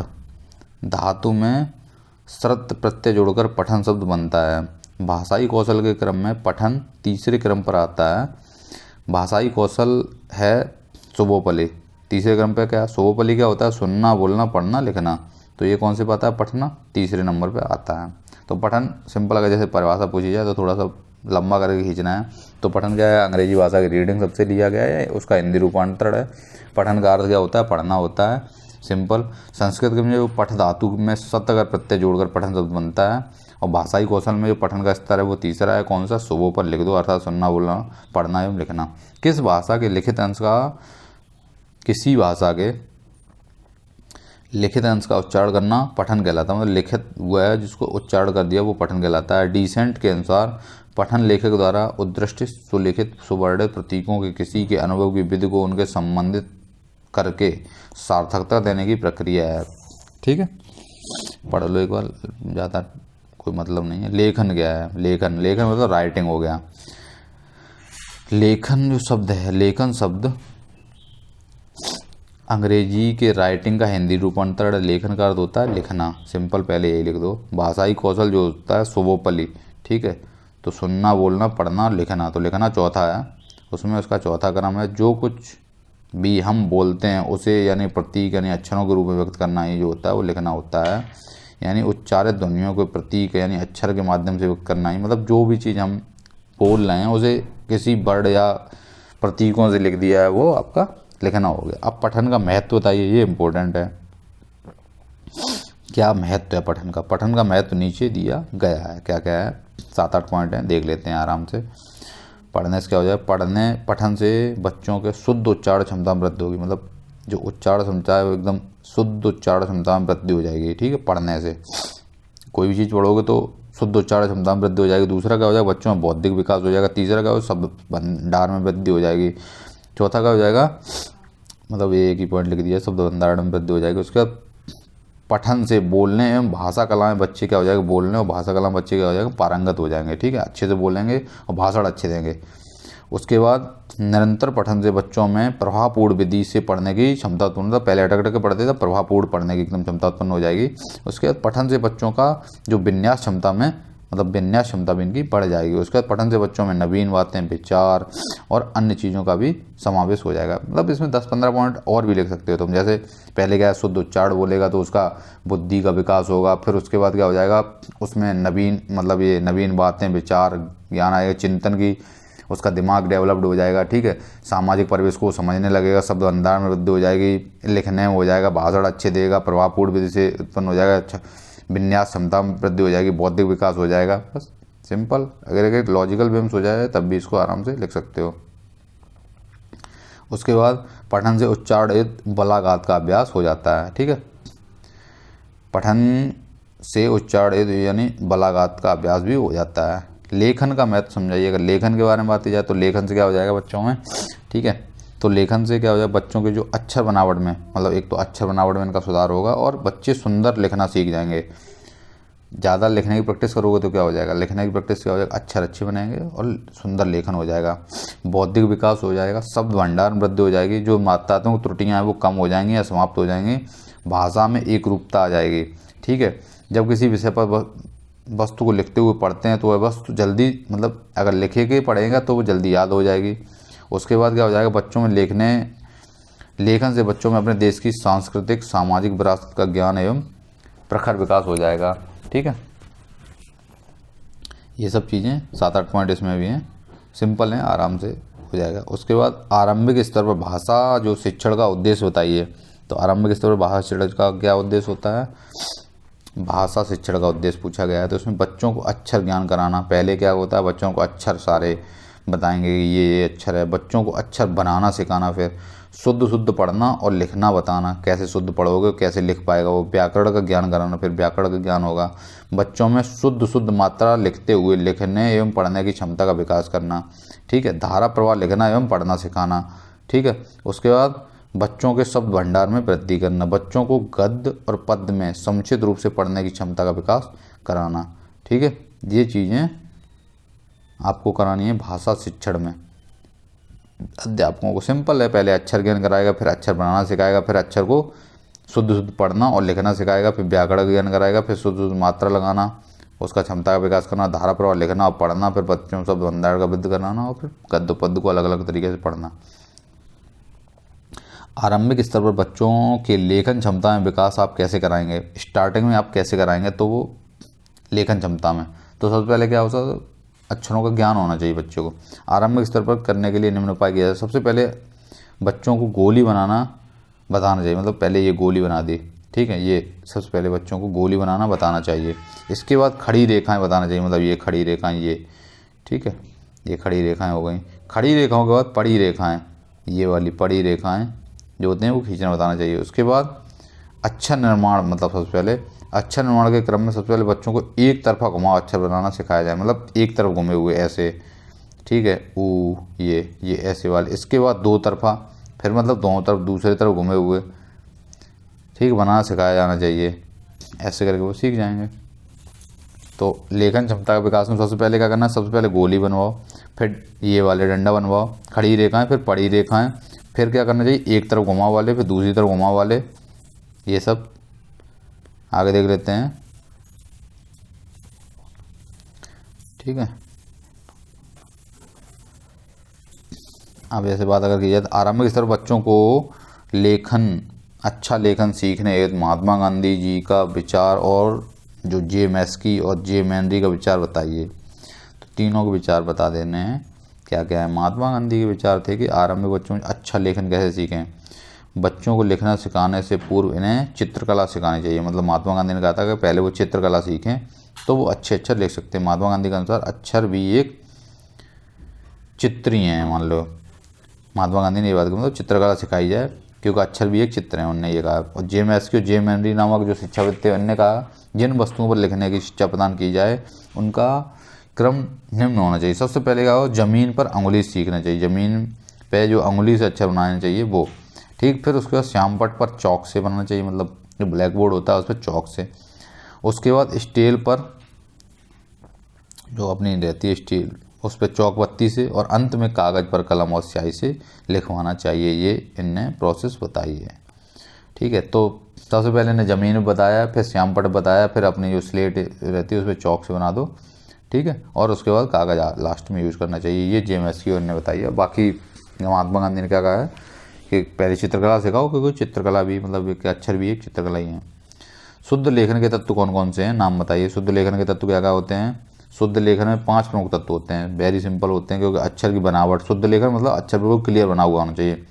धातु में श्रत प्रत्यय जोड़कर पठन शब्द बनता है। भाषाई कौशल के क्रम में पठन तीसरे क्रम पर आता है। भाषाई कौशल है सुबोपली, तीसरे क्रम पे क्या, सुबोपली क्या होता है, सुनना, बोलना, पढ़ना, लिखना। तो ये कौन से पे आता है, पढ़ना, तीसरे नंबर पे आता है। तो पठन सिंपल, अगर जैसे परिभाषा पूछी जाए तो थोड़ा सा लंबा करके खींचना है। तो पठन क्या है, अंग्रेजी भाषा की रीडिंग सबसे लिया गया है, उसका हिंदी रूपांतरण है। पठन का अर्थ क्या होता है, पढ़ना होता है, सिंपल। संस्कृत में जो पठ धातु में सत अगर प्रत्यय जोड़कर पठन शब्द बनता है। और भाषाई कौशल में जो पठन का स्तर है वो तीसरा है, कौन सा, सुबह पर लिख दो, अर्थात सुनना, बोलना, पढ़ना एवं लिखना। किस भाषा के लिखित अंश का, किसी भाषा के लिखित अंश का उच्चारण करना पठन कहलाता है। मतलब लिखित हुआ है जिसको उच्चारण कर दिया वो पठन कहलाता है। डिसेंट के अनुसार पठन लेखक द्वारा उद्दृष्ट सुलिखित सुवर्णित प्रतीकों के किसी के अनुभव की विधि को उनके संबंधित करके सार्थकता देने की प्रक्रिया है। ठीक है, पढ़ लो एक बार, ज़्यादा कोई मतलब नहीं है। लेखन क्या है, लेखन, लेखन मतलब राइटिंग हो गया। लेखन जो शब्द है, लेखन शब्द अंग्रेजी के राइटिंग का हिंदी रूपांतरण। लेखन का अर्थ होता है लिखना, सिंपल, पहले यही लिख दो। भाषाई कौशल जो होता है सुबोपली, ठीक है, तो सुनना, बोलना, पढ़ना, लिखना। तो लिखना चौथा है, उसमें उसका चौथा क्रम है। जो कुछ भी हम बोलते हैं उसे यानी प्रतीक यानी अक्षरों के रूप में व्यक्त करना, ये जो होता है वो लिखना होता है। यानी उच्चारित ध्वनियों को प्रतीक यानी अक्षर के माध्यम से व्यक्त करना ही, मतलब जो भी चीज़ हम बोल रहे हैं उसे किसी वर्ड या प्रतीकों से लिख दिया है, वो आपका लिखना हो गया। अब पठन का महत्व बताइए, ये इम्पोर्टेंट है। क्या महत्व है पठन का? पठन का महत्व नीचे दिया गया है। क्या क्या है? 7-8 पॉइंट हैं, देख लेते हैं आराम से। पढ़ने से क्या हो जाए? पठन से बच्चों के शुद्ध उच्चारण क्षमता में वृद्धि होगी, मतलब जो उच्चारण क्षमता है वो एकदम शुद्ध उच्चारण क्षमता में वृद्धि हो जाएगी। ठीक है, पढ़ने से कोई भी चीज़ पढ़ोगे तो शुद्ध उच्चारण क्षमता में वृद्धि हो जाएगी। दूसरा क्या हो जाएगा? बच्चों में बौद्धिक विकास हो जाएगा। तीसरा क्या हो? शब्द भंडार में वृद्धि हो जाएगी। चौथा क्या हो जाएगा? मतलब ये एक ही पॉइंट लिख दिया, शब्द भंडार में वृद्धि हो जाएगी। उसके बाद पठन से बोलने एवं भाषा कला में बच्चे क्या हो जाएगा? बोलने और भाषा कला में बच्चे क्या हो जाएगा? पारंगत हो जाएंगे। ठीक है, अच्छे से बोलेंगे और भाषण अच्छे देंगे। उसके बाद निरंतर पठन से बच्चों में प्रभावपूर्ण विधि से पढ़ने की क्षमता उत्पन्न, मतलब पहले अटक के पढ़ते थे, प्रभावपूर्ण पढ़ने की एकदम क्षमता उत्पन्न हो जाएगी। उसके बाद पठन से बच्चों का जो विन्यास क्षमता में, मतलब विन्यास क्षमता भी इनकी बढ़ जाएगी। उसके बाद पठन से बच्चों में नवीन बातें, विचार और अन्य चीज़ों का भी समावेश हो जाएगा। मतलब इसमें 10-15 पॉइंट और भी लिख सकते हो तुम। जैसे पहले क्या है? शुद्ध उच्चारण बोलेगा तो उसका बुद्धि का विकास होगा। फिर उसके बाद क्या हो जाएगा? उसमें नवीन, मतलब ये नवीन बातें, विचार, ज्ञान आएगा, चिंतन की, उसका दिमाग डेवलप्ड हो जाएगा। ठीक है, सामाजिक परिवेश को समझने लगेगा, शब्द भंडार में वृद्धि हो जाएगी, लिखने में हो जाएगा, भाषण अच्छे देगा, प्रभावपूर्ण विधि से उत्पन्न हो जाएगा, अच्छा विन्यास क्षमता में वृद्धि हो जाएगी, बौद्धिक विकास हो जाएगा। बस सिंपल। अगर लॉजिकल वेम्स हो जाए तब भी इसको आराम से लिख सकते हो। उसके बाद पठन से उच्चारण बलाघात का अभ्यास हो जाता है। ठीक है, पठन से उच्चारण यानी बलाघात का अभ्यास भी हो जाता है। लेखन का महत्व समझाइए। अगर लेखन के बारे में बात की जाए तो लेखन से क्या हो जाएगा बच्चों में? ठीक है, तो लेखन से क्या हो जाएगा? बच्चों के जो अक्षर बनावट में, मतलब एक तो अक्षर बनावट में इनका सुधार होगा और बच्चे सुंदर लिखना सीख जाएंगे। ज़्यादा लिखने की प्रैक्टिस करोगे तो क्या हो जाएगा? लिखने की प्रैक्टिस क्या हो जाएगा? अक्षर अच्छे बनेंगे और सुंदर लेखन हो जाएगा। बौद्धिक विकास हो जाएगा, शब्द भंडार में वृद्धि हो जाएगी, जो मात्रात्मक त्रुटियाँ हैं वो कम हो जाएंगी या समाप्त हो जाएंगी, भाषा में एक रूपता आ जाएगी। ठीक है, जब किसी विषय पर वस्तु को लिखते हुए पढ़ते हैं तो वह वस्तु जल्दी, मतलब अगर लिखे के पढ़ेगा तो वो जल्दी याद हो जाएगी। उसके बाद क्या हो जाएगा? बच्चों में लेखन से बच्चों में अपने देश की सांस्कृतिक सामाजिक विरासत का ज्ञान एवं प्रखर विकास हो जाएगा। ठीक है, ये सब चीज़ें 7-8 पॉइंट इसमें भी हैं, सिंपल हैं, आराम से हो जाएगा। उसके बाद आरंभिक स्तर पर भाषा जो शिक्षण का उद्देश्य बताइए। तो आरंभिक स्तर पर भाषा शिक्षण का क्या उद्देश्य होता है? भाषा शिक्षण का उद्देश्य पूछा गया है तो उसमें बच्चों को अक्षर ज्ञान कराना। पहले क्या होता है? बच्चों को अक्षर सारे बताएंगे कि ये अक्षर है, बच्चों को अक्षर बनाना सिखाना, फिर शुद्ध पढ़ना और लिखना बताना, कैसे शुद्ध पढ़ोगे कैसे लिख पाएगा वो, व्याकरण का ज्ञान कराना, फिर व्याकरण का ज्ञान होगा। बच्चों में शुद्ध मात्रा लिखते हुए लिखने एवं पढ़ने की क्षमता का विकास करना। ठीक है, धारा प्रवाह लिखना एवं पढ़ना सिखाना। ठीक है, उसके बाद बच्चों के शब्द भंडार में वृद्धि करना, बच्चों को गद्य और पद्य में समुचित रूप से पढ़ने की क्षमता का विकास कराना। ठीक है, ये चीज़ें आपको करानी है भाषा शिक्षण में। अध्यापकों को सिंपल है, पहले अक्षर ज्ञान कराएगा, फिर अक्षर बनाना सिखाएगा, फिर अक्षर को शुद्ध पढ़ना और लिखना सिखाएगा, फिर व्याकरण ज्ञान कराएगा, फिर शुद्ध मात्रा लगाना, उसका क्षमता का विकास करना, धारा प्रवाह लिखना और पढ़ना, फिर बच्चों शब्द भंडार का वृद्धि कराना और फिर गद्य पद्य को अलग अलग तरीके से पढ़ना। आरंभिक स्तर पर बच्चों के लेखन क्षमता में विकास आप कैसे कराएंगे? स्टार्टिंग में आप कैसे कराएंगे? तो वो लेखन क्षमता में तो सबसे पहले क्या होता है? अक्षरों का ज्ञान होना चाहिए बच्चों को। आरंभिक स्तर पर करने के लिए निम्न उपाय किया जाए। सबसे पहले बच्चों को गोली बनाना बताना चाहिए, मतलब पहले ये गोली बना दी। ठीक है, ये सबसे पहले बच्चों को गोली बनाना बताना चाहिए। इसके बाद खड़ी रेखाएं बताना चाहिए, मतलब ये खड़ी रेखाएं, ये ठीक है, ये खड़ी रेखाएं हो गई। खड़ी रेखाओं के बाद पड़ी रेखाएं, ये वाली पड़ी रेखाएं जो होते हैं वो खींचना बताना चाहिए। उसके बाद अक्षर निर्माण, मतलब सबसे पहले अक्षर निर्माण के क्रम में सबसे पहले बच्चों को एक तरफा घुमाव अक्षर बनाना सिखाया जाए, मतलब एक तरफ घुमे हुए ऐसे। ठीक है, ऊ, ये ऐसे वाले। इसके बाद दो तरफा, फिर मतलब दोनों तरफ दूसरी तरफ घुमे हुए, ठीक, बनाना सिखाया जाना चाहिए। ऐसे करके वो सीख जाएंगे। तो लेखन क्षमता का विकास में सबसे पहले क्या करना है? सबसे पहले गोली बनवाओ, फिर ये वाले डंडा बनवाओ, खड़ी रेखाएं, फिर पड़ी रेखाएं, फिर क्या करना चाहिए? एक तरफ घुमाव वाले, फिर दूसरी तरफ घुमाव वाले, ये सब आगे देख लेते हैं। ठीक है, अब ऐसे बात अगर की जाए तो आरंभिक स्तर बच्चों को अच्छा लेखन सीखने हेतु महात्मा गांधी जी का विचार और जो जे मैस्की और जे मैनरी का विचार बताइए। तो तीनों के विचार बता देने हैं। क्या क्या है? महात्मा गांधी के विचार थे कि आरंभिक बच्चों में अच्छा लेखन कैसे सीखें। बच्चों को लिखना सिखाने से पूर्व इन्हें चित्रकला सिखानी चाहिए। मतलब महात्मा गांधी ने कहा था कि पहले वो चित्रकला सीखें तो वो अच्छे अक्षर लिख सकते हैं। महात्मा गांधी के अनुसार अक्षर भी एक चित्र ही हैं। मान लो महात्मा गांधी ने ये बात की, मतलब चित्रकला सिखाई जाए क्योंकि अक्षर भी एक चित्र है, उनने ये कहा। और जे मेनरी नामक जो शिक्षाविद थे उनने कहा जिन वस्तुओं पर लिखने की शिक्षा प्रदान की जाए उनका क्रम निम्न होना चाहिए। सबसे पहले क्या हो, ज़मीन पर अंगुली सीखना चाहिए, ज़मीन पे जो अंगुली से अक्षर बनाने चाहिए वो, ठीक। फिर उसके बाद श्यामपट्ट पर चौक से बनाना चाहिए, मतलब जो ब्लैक बोर्ड होता है उस पर चौक से। उसके बाद स्टील पर जो अपनी रहती है स्टील उस पर चौक बत्ती से, और अंत में कागज़ पर कलम और स्याही से लिखवाना चाहिए। ये इनने प्रोसेस बताई है, ठीक है। तो सबसे पहले ने ज़मीन बताया, फिर श्यामपट्ट बताया, फिर अपनी जो स्लेट रहती है उस पर चौक से बना दो, ठीक है। और उसके बाद कागज़ लास्ट में यूज़ करना चाहिए। ये JMSQ ने बताई है। बाकी महात्मा गांधी ने क्या कहा है कि पहले चित्रकला सिखाओ, क्योंकि चित्रकला भी मतलब एक अक्षर भी एक चित्रकला ही है। शुद्ध लेखन के तत्व कौन कौन से हैं, नाम बताइए। शुद्ध लेखन के तत्व क्या क्या होते हैं? शुद्ध लेखन में 5 प्रमुख तत्व होते हैं। वेरी सिंपल होते हैं, क्योंकि अक्षर की बनावट, शुद्ध लेखन मतलब अक्षर बिल्कुल क्लियर बना हुआ होना चाहिए।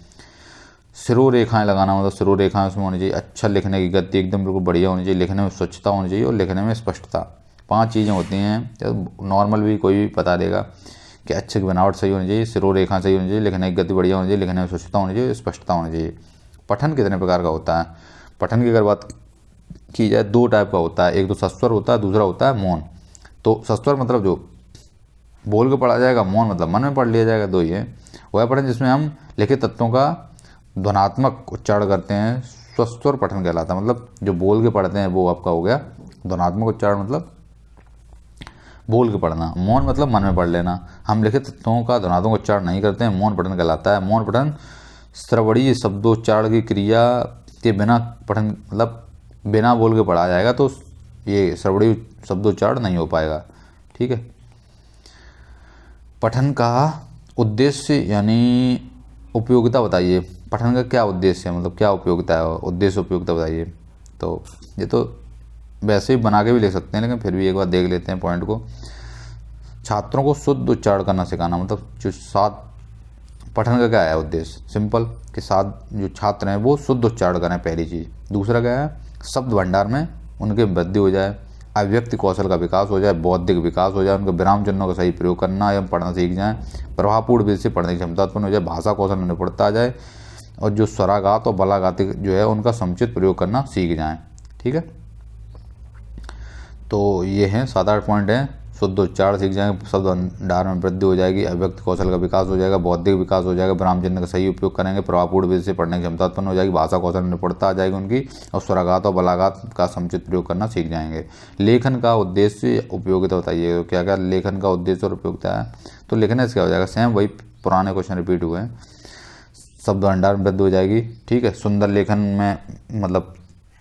सिरो रेखाएं लगाना, मतलब सिरो रेखाएं उसमें होनी चाहिए। अच्छा लिखने की गति एकदम बिल्कुल बढ़िया होनी चाहिए। लिखने में स्वच्छता होनी चाहिए और लिखने में स्पष्टता। 5 चीज़ें होती हैं, नॉर्मल भी कोई भी बता देगा कि अक्षर की बनावट सही होनी चाहिए, सिरो रेखा सही होनी चाहिए, लिखने की गति बढ़िया होनी चाहिए, लिखने में स्वच्छता होनी चाहिए, स्पष्टता होनी चाहिए। पठन कितने प्रकार का होता है? पठन की अगर बात की जाए 2 टाइप का होता है। एक तो सस्वर होता है, दूसरा होता है मौन। तो सस्वर मतलब जो बोल के पढ़ा जाएगा, मौन मतलब मन में पढ़ लिया जाएगा, 2 ही है। वह पठन जिसमें हम लिखित तत्वों का ध्वनात्मक उच्चारण करते हैं, स्वस्वर पठन कहलाता है। मतलब जो बोल के पढ़ते हैं वो आपका हो गया ध्वनात्मक उच्चारण, मतलब बोल के पढ़ना। मौन मतलब मन में पढ़ लेना। हम लिखित तत्वों का ध्वनात्मक उच्चारण नहीं करते हैं, मौन पठन कहलाता है। मौन पठन श्रवणीय शब्दोच्चारण की क्रिया के बिना पठन, मतलब बिना बोल के पढ़ा जाएगा तो ये श्रवणीय शब्दोच्चारण नहीं हो पाएगा, ठीक है। पठन का उद्देश्य यानी उपयोगिता बताइए। पठन का क्या उद्देश्य है, मतलब क्या उपयोगिता है, उद्देश्य उपयोगिता बताइए। तो ये तो वैसे ही बना के भी लिख सकते हैं, लेकिन फिर भी एक बार देख लेते हैं पॉइंट को। छात्रों को शुद्ध उच्चारण करना सिखाना, मतलब जो पठन का क्या है उद्देश्य? सिंपल कि जो छात्र हैं वो शुद्ध उच्चारण करें, पहली चीज़। दूसरा क्या है? शब्द भंडार में उनके वृद्धि हो जाए, अभिव्यक्ति कौशल का विकास हो जाए, बौद्धिक विकास हो जाए, उनके विराम चिन्हों का सही प्रयोग करना एवं पढ़ना सीख जाएं, प्रभावपूर्ण विधि से पढ़ने की क्षमता उत्पन्न हो जाए, भाषा कौशल में निपुणता आ जाए, और जो स्वराघात और बलाघात जो है उनका समुचित प्रयोग करना सीख जाएं, ठीक है। तो ये हैं 7-8 पॉइंट हैं। शुद्ध उच्चारण सीख जाएंगे, शब्द भंडार में वृद्धि हो जाएगी, अभिव्यक्ति कौशल का विकास हो जाएगा, बौद्धिक विकास हो जाएगा, विराम चिन्ह का सही उपयोग करेंगे, प्रभावपूर्ण विधि से पढ़ने की क्षमता उत्पन्न हो जाएगी, भाषा कौशल में निपुणता आ जाएगी उनकी, और स्वराघात और बलाघात का समुचित प्रयोग करना सीख जाएंगे। लेखन का उद्देश्य उपयोगिता बताइए। तो क्या क्या लेखन का उद्देश्य और उपयोगिता है? तो लिखने से क्या हो जाएगा? सेम वही पुराने क्वेश्चन रिपीट हुए हैं। शब्द भंडार में वृद्धि हो जाएगी, ठीक है। सुंदर लेखन में मतलब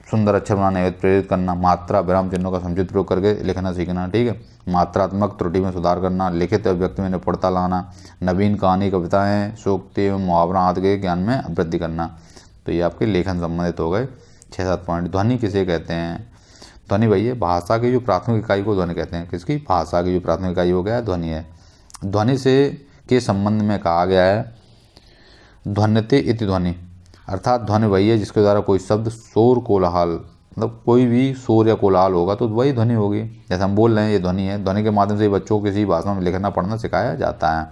सुंदर अक्षर बनाने हेतु प्रेरित करना, मात्रा विराम चिन्हों का समुचित प्रयोग करके लिखना सीखना, ठीक है। मात्रात्मक त्रुटि में सुधार करना, लिखित अभिव्यक्ति में निपुणता लाना, नवीन कहानी, कविताएं, सूक्ति एवं मुहावरा आदि के ज्ञान में वृद्धि करना। तो ये आपके लेखन संबंधित हो गए 6-7 पॉइंट। ध्वनि किसे कहते हैं? ध्वनि भैया भाषा की जो प्राथमिक इकाई को ध्वनि कहते हैं। किसकी? भाषा की जो प्राथमिक इकाई हो गया ध्वनि है। ध्वनि से के संबंध में कहा गया है ध्वन्यते इति ध्वनि, अर्थात ध्वनि वही है जिसके द्वारा कोई शब्द शोर कोलाहल, मतलब कोई भी शोर या कोलाहल होगा तो वही ध्वनि होगी। जैसे हम बोल रहे हैं ये ध्वनि है। ध्वनि के माध्यम से बच्चों को किसी भाषा में लिखना पढ़ना सिखाया जाता है।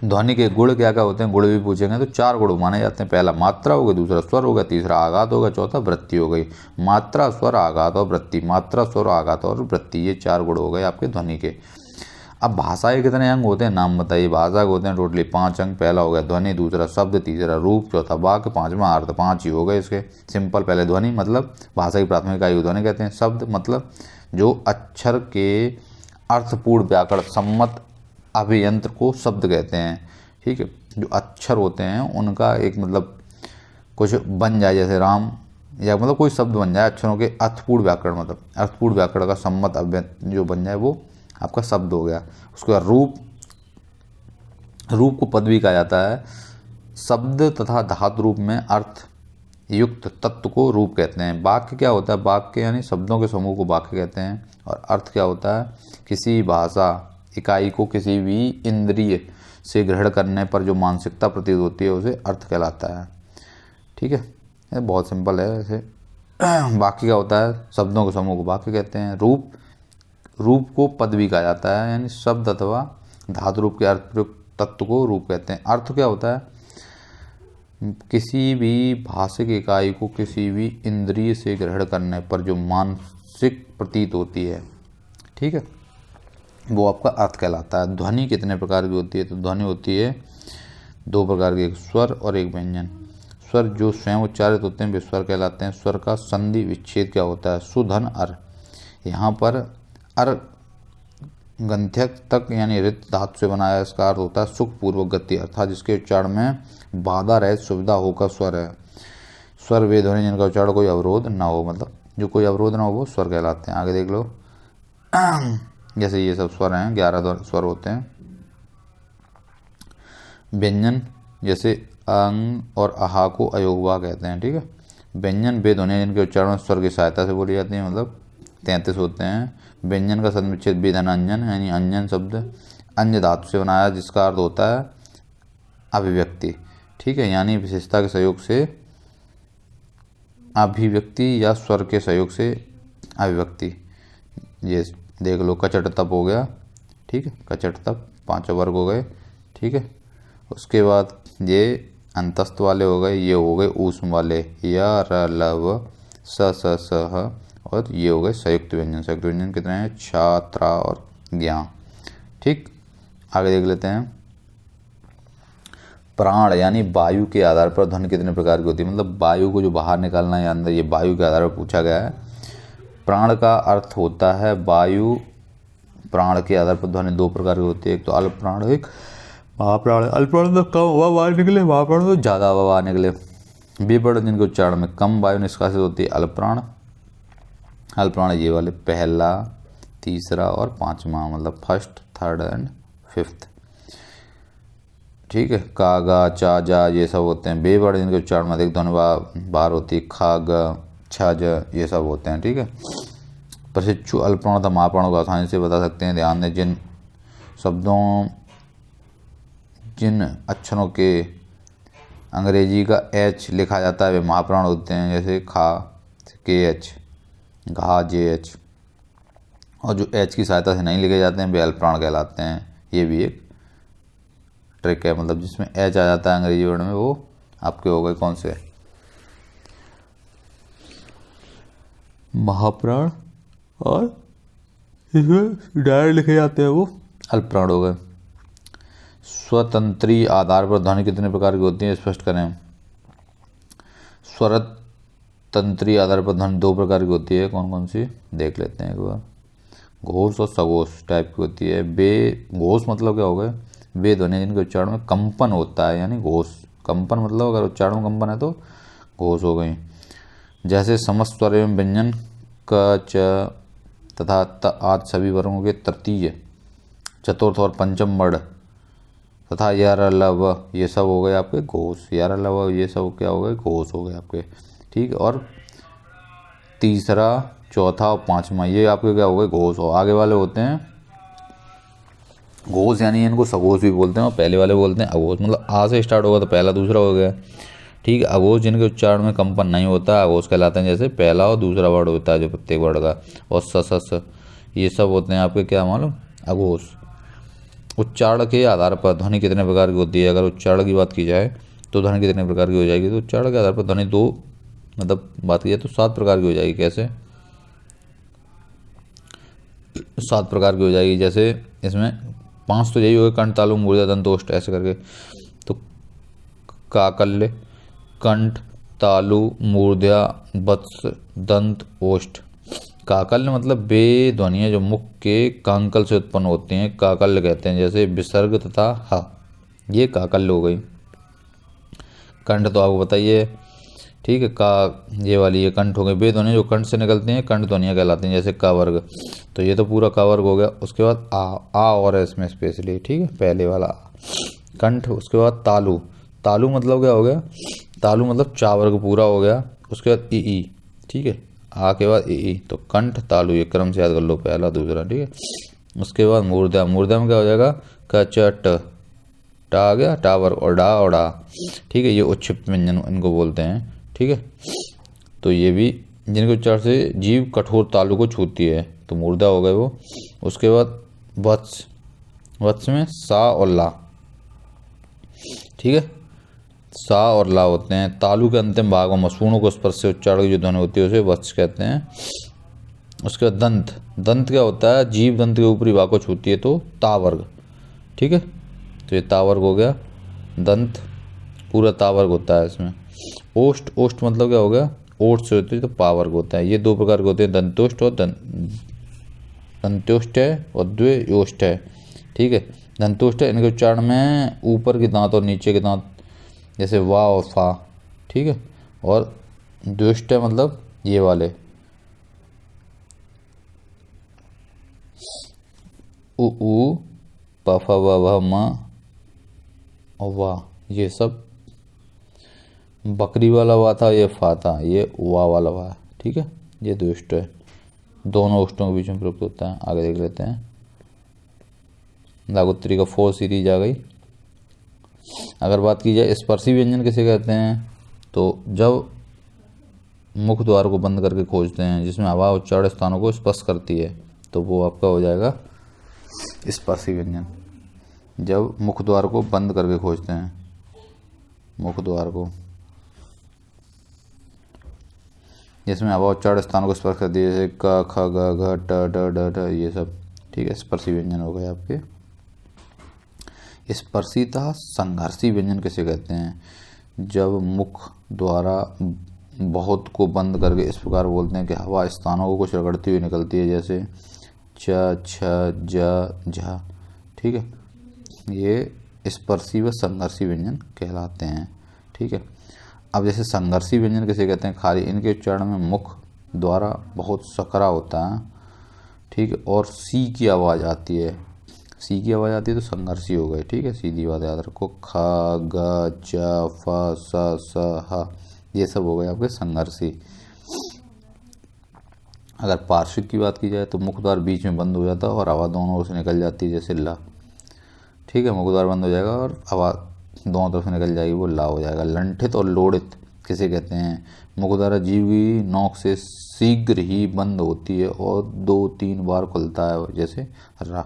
ध्वनि के गुण क्या क्या होते हैं? गुण भी पूछेंगे तो 4 गुण माने जाते हैं। पहला मात्रा हो गई, दूसरा स्वर हो गया, तीसरा आघात होगा, चौथा वृत्ति हो गई। मात्रा, स्वर, आघात और वृत्ति। मात्रा, स्वर, आघात और वृत्ति, ये 4 गुण हो गए आपके ध्वनि के। अब भाषा के कितने अंग होते हैं? नाम बताइए। भाषा के होते हैं टोटली 5 अंग। पहला हो गया ध्वनि, दूसरा शब्द, तीसरा रूप, चौथा वाक्य, 5वां अर्थ। 5 ही हो गए इसके। सिंपल। पहले ध्वनि मतलब भाषा की प्राथमिक इकाई को ध्वनि कहते हैं। शब्द मतलब जो अक्षर के अर्थपूर्ण व्याकरण सम्मत अभियंत्र को शब्द कहते हैं, ठीक है। जो अक्षर होते हैं उनका एक मतलब कुछ बन जाए, जैसे राम, या मतलब कोई शब्द बन जाए अक्षरों के अर्थपूर्ण व्याकरण, मतलब अर्थपूर्ण व्याकरण का सम्मत अभियंत्र जो बन जाए वो आपका शब्द हो गया। उसके बाद रूप, रूप को पद भी कहा जाता है। शब्द तथा धातु रूप में अर्थ युक्त तत्व को रूप कहते हैं। वाक्य क्या होता है? वाक्य यानी शब्दों के समूह को वाक्य कहते हैं। और अर्थ क्या होता है? किसी भाषा इकाई को किसी भी इंद्रिय से ग्रहण करने पर जो मानसिकता प्रतीत होती है उसे अर्थ कहलाता है। ठीक है, ये बहुत सिंपल है ऐसे। वाक्य क्या होता है? शब्दों के समूह को वाक्य कहते हैं। रूप को पद भी कहा जाता है, यानी शब्द अथवा धातु रूप के अर्थ प्रयुक्त तत्व को रूप कहते हैं। अर्थ क्या होता है? किसी भी भाषिक इकाई को किसी भी इंद्रिय से ग्रहण करने पर जो मानसिक प्रतीत होती है, ठीक है, वो आपका अर्थ कहलाता है। ध्वनि कितने प्रकार की होती है? तो ध्वनि होती है दो प्रकार की, एक स्वर और एक व्यंजन। स्वर जो स्वयं उच्चारित होते हैं वे स्वर कहलाते हैं। स्वर का संधि विच्छेद क्या होता है? सुधन अर। यहाँ पर अर गंध्यक तक यानी रित धातु से बनाया, इसका अर्थ होता है सुखपूर्वक गति, अर्थात जिसके उच्चारण में बाधा रहित सुविधा होकर स्वर है। स्वर वे ध्वनि जिनका उच्चारण कोई अवरोध ना हो, मतलब जो कोई अवरोध ना हो वो स्वर कहलाते हैं। आगे देख लो, जैसे ये सब स्वर हैं, 11 स्वर होते हैं। व्यंजन जैसे अंग और आहा को अयोगवा कहते हैं। ठीक है, व्यंजन वे ध्वनि जिनके उच्चारण स्वर की सहायता से बोली जाती है, मतलब 33 होते हैं। व्यंजन का सन्निच्छेद विधन अंजन, यानी अंजन शब्द अन्य धातु से बनाया जिसका अर्थ होता है अभिव्यक्ति। ठीक है, यानी विशेषता के सहयोग से अभिव्यक्ति या स्वर के सहयोग से अभिव्यक्ति। ये देख लो, कचट तप हो गया। ठीक है, कचट तप 5 वर्ग हो गए। ठीक है, उसके बाद ये अंतस्थ वाले हो गए, ये हो गए ऊष्म वाले, या र लव स स स ह, और ये हो गए संयुक्त व्यंजन। संयुक्त व्यंजन कितने हैं? छा, त्रा और ज्ञा। ठीक, आगे देख लेते हैं। प्राण यानी वायु के आधार पर ध्वनि कितने प्रकार की होती है? मतलब वायु को जो बाहर निकालना है अंदर, ये वायु के आधार पर पूछा गया है। प्राण का अर्थ होता है वायु। प्राण के आधार पर ध्वनि 2 प्रकार की होती है, एक तो अल्प प्राण, एक महाप्राण। अल्प प्राण तो कम हवा बाहर निकले, महाप्राण तो ज़्यादा हवा बाहर निकले। विपर्ण जिनके उच्चारण में कम वायु निष्कासित होती है, अल्प प्राण। अल्प प्राण ये वाले, पहला, तीसरा और 5वां, मतलब फर्स्ट, थर्ड एंड 5th। ठीक है, का, गा, चा, जा ये सब होते हैं। बेवर्ण जिनके उच्चारण में अधिक ध्वनि बाहर होती है, खा, ग, छा, ज ये सब होते हैं। ठीक है, प्रशिक्षु अल्प प्राण तथा महाप्राणों को आसानी से बता सकते हैं। ध्यान दें, जिन शब्दों जिन अक्षरों के अंग्रेजी का एच लिखा जाता है वे महाप्राण होते हैं, जैसे खा के एच, घा जे एच। और जो एच की सहायता से नहीं लिखे जाते हैं वे अल्प प्राण कहलाते हैं। ये भी एक ट्रिक है, मतलब जिसमें एच आ जाता है अंग्रेजी वर्ड में वो आपके हो गए कौन से? महाप्राण। और इसमें डायरेक्ट लिखे जाते हैं वो अल्प प्राण हो गए। स्वतंत्री आधार पर ध्वनि कितने प्रकार की होती है? स्पष्ट करें। स्वतंत्री आधार पर ध्वनि 2 प्रकार की होती है, कौन कौन सी देख लेते हैं एक बार। घोष और सघोष टाइप की होती है। घोष मतलब क्या हो गए? वे ध्वनि जिनके उच्चारण में कंपन होता है, यानी घोष। कंपन मतलब अगर उच्चारण में कंपन है तो घोष हो गई। जैसे समस्त स्वर एवं व्यंजन क, च तथा त आदि सभी वर्गों के तृतीय, चतुर्थ और पंचम वर्ण तथा या र ल व ये सब हो गए आपके घोष। या र ल व ये सब क्या हो गए? घोष हो गए आपके। ठीक, और तीसरा, चौथा और 5वां ये आपके क्या हो गए? घोष। हो आगे वाले होते हैं घोष, यानी इनको सघोष भी बोलते हैं, और पहले वाले बोलते हैं अघोष। मतलब आ से स्टार्ट होगा तो पहला दूसरा हो गया। ठीक है, अघोष जिनके उच्चारण में कंपन नहीं होता अघोष कहलाते हैं, जैसे पहला और दूसरा वर्ड होता है जो प्रत्येक वर्ड का। और स ये सब होते हैं आपके क्या मालूम? अघोष। उच्चारण के आधार पर ध्वनि कितने प्रकार की होती है? अगर उच्चारण की बात की जाए तो ध्वनि कितने प्रकार की हो जाएगी? तो उच्चारण के आधार पर ध्वनि 2, मतलब बात की जाए तो 7 प्रकार की हो जाएगी। कैसे? 7 प्रकार की हो जाएगी। जैसे इसमें 5 तो यही हो गए, कंठ, तालु, मूर्धा, दंत, ओष्ठ, ऐसे करके। तो काकल्य, कंठ, तालु, मूर्धा, वत्स, दंत, ओष्ठ। काकल्य मतलब वे ध्वनियाँ जो मुख के कांकल से उत्पन्न होती हैं, काकल्य कहते हैं। जैसे विसर्ग तथा ह, ये काकल्य हो गई। कंठ तो आपको बताइए। ठीक है, का ये वाली ये कंठ हो गई। वे ध्वनियाँ जो कंठ से निकलती हैं कंठ ध्वनियाँ कहलाती हैं, जैसे का वर्ग। तो ये तो पूरा का वर्ग हो गया। उसके बाद आ और है इसमें स्पेशली। ठीक है, पहले वाला कंठ। उसके बाद तालु। तालु मतलब क्या हो गया? तालु मतलब चा वर्ग पूरा हो गया, उसके बाद ई, ठीक है, आ के बाद ई, तो कंठ तालु, ये क्रम से याद कर लो, पहला दूसरा, ठीक है। उसके बाद मूर्धा, मूर्धा में क्या हो जाएगा, कचट, टा आ गया, टा वर्ग, और डा और डा, ठीक है, ये उच्छिप्त व्यंजन इनको बोलते हैं, ठीक है। तो ये भी जिनके उच्चारण से जीव कठोर तालु को छूती है, तो मूर्धा हो गए वो। उसके बाद वत्स, वत्स में सा और ला, ठीक है, सा और ला होते हैं। तालु के अंतिम भाग में मसूड़ों को स्पर्श से उच्चारण की जो ध्वनि होती है उसे वत्स कहते हैं। उसके बाद दंत, दंत क्या होता है, जीव दंत के ऊपरी भाग को छूती है, तो ता वर्ग, ठीक है, तो ये ता वर्ग हो गया। दंत पूरा ता वर्ग होता है इसमें। ओष्ठ, ओष्ठ मतलब क्या हो गया, ओष्ठ से होती है तो पा वर्ग होता है। ये दो प्रकार के होते हैं, दंतोष्ठ और दंत्योष्ठ है और द्वयोष्ठ है, ठीक है। दंतोष्ठ है, इनके उच्चारण में ऊपर के दांत और नीचे के दांत जैसे वा और फा, ठीक है। और द्वयोष्ठ है मतलब ये वाले उ प फ व भ म और वाह, ये सब बकरी वाला वा था, ये फा था, ये वा वाला वा है, ठीक है। ये द्वयोष्ठ है, दोनों ओष्ठों के बीच में प्रयुक्त होता है। आगे देख लेते हैं, लाघुत्री का 4 सीरीज आ गई। अगर बात की जाए स्पर्शी व्यंजन किसे कहते हैं, तो जब मुख द्वार को बंद करके खोजते हैं, जिसमें हवा उच्चारण स्थानों को स्पर्श करती है, तो वो आपका हो जाएगा स्पर्शी व्यंजन। जब मुख द्वार को बंद करके खोजते हैं, मुख द्वार को, जिसमें हवा उच्चारण स्थानों को स्पर्श करती है, जैसे क ख ग घ ट ड ड ढ, ये सब, ठीक है, स्पर्शी व्यंजन हो गए आपके। स्पर्शिता संघर्षी व्यंजन किसे कहते हैं, जब मुख द्वारा बहुत को बंद करके इस प्रकार बोलते हैं कि हवा स्थानों को कुछ रगड़ती हुई निकलती है, जैसे च छ ज झ, ठीक है, ये स्पर्शी व संघर्षी व्यंजन कहलाते हैं, ठीक है। अब जैसे संघर्षी व्यंजन किसे कहते हैं, खाली इनके उच्चारण में मुख द्वारा बहुत सकरा होता है, ठीक है, और सी की आवाज़ आती है, सी की आवाज़ आती है तो संघर्षी हो गए, ठीक है, सीधी बात याद रखो। ख ग च फ स ह, ये सब हो गए आपके संघर्षी। अगर पार्श्विक की बात की जाए तो मुख द्वार बीच में बंद हो जाता है और हवा दोनों ओर से निकल जाती है, जैसे ला, ठीक है, मुख द्वार बंद हो जाएगा और हवा दोनों तरफ से निकल जाएगी, वो ला हो जाएगा। लंठित और लोड़ित किसे कहते हैं, मुख द्वारा जीव की नोक से शीघ्र ही बंद होती है और 2-3 बार खुलता है, जैसे रा,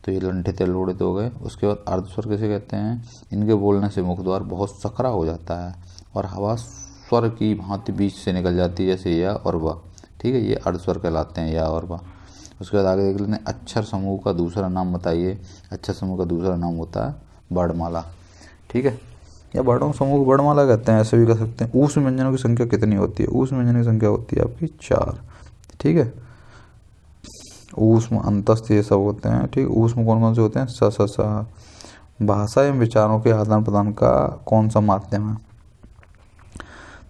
तो ये लंठित या लोड़ित हो गए। उसके बाद अर्धस्वर किसे कहते हैं, इनके बोलने से मुख द्वार बहुत सकरा हो जाता है और हवा स्वर की भांति बीच से निकल जाती है, जैसे या और वा, ठीक है, ये अर्धस्वर कहलाते हैं, या और वा। उसके बाद आगे देख लेते हैं, अक्षर समूह का दूसरा नाम बताइए। अक्षर समूह का दूसरा नाम होता है वर्णमाला, ठीक है, या वर्णों समूह को वर्णमाला कहते हैं, ऐसे भी कह सकते हैं। ऊष्म व्यंजनों की संख्या कितनी होती है, ऊष्म व्यंजनों की संख्या होती है आपकी 4, ठीक है। ऊष्म अंतस्थ ये सब होते हैं, ठीक। ऊष्म कौन कौन से होते हैं, स स स। भाषा एवं विचारों के आदान प्रदान का कौन सा माध्यम है,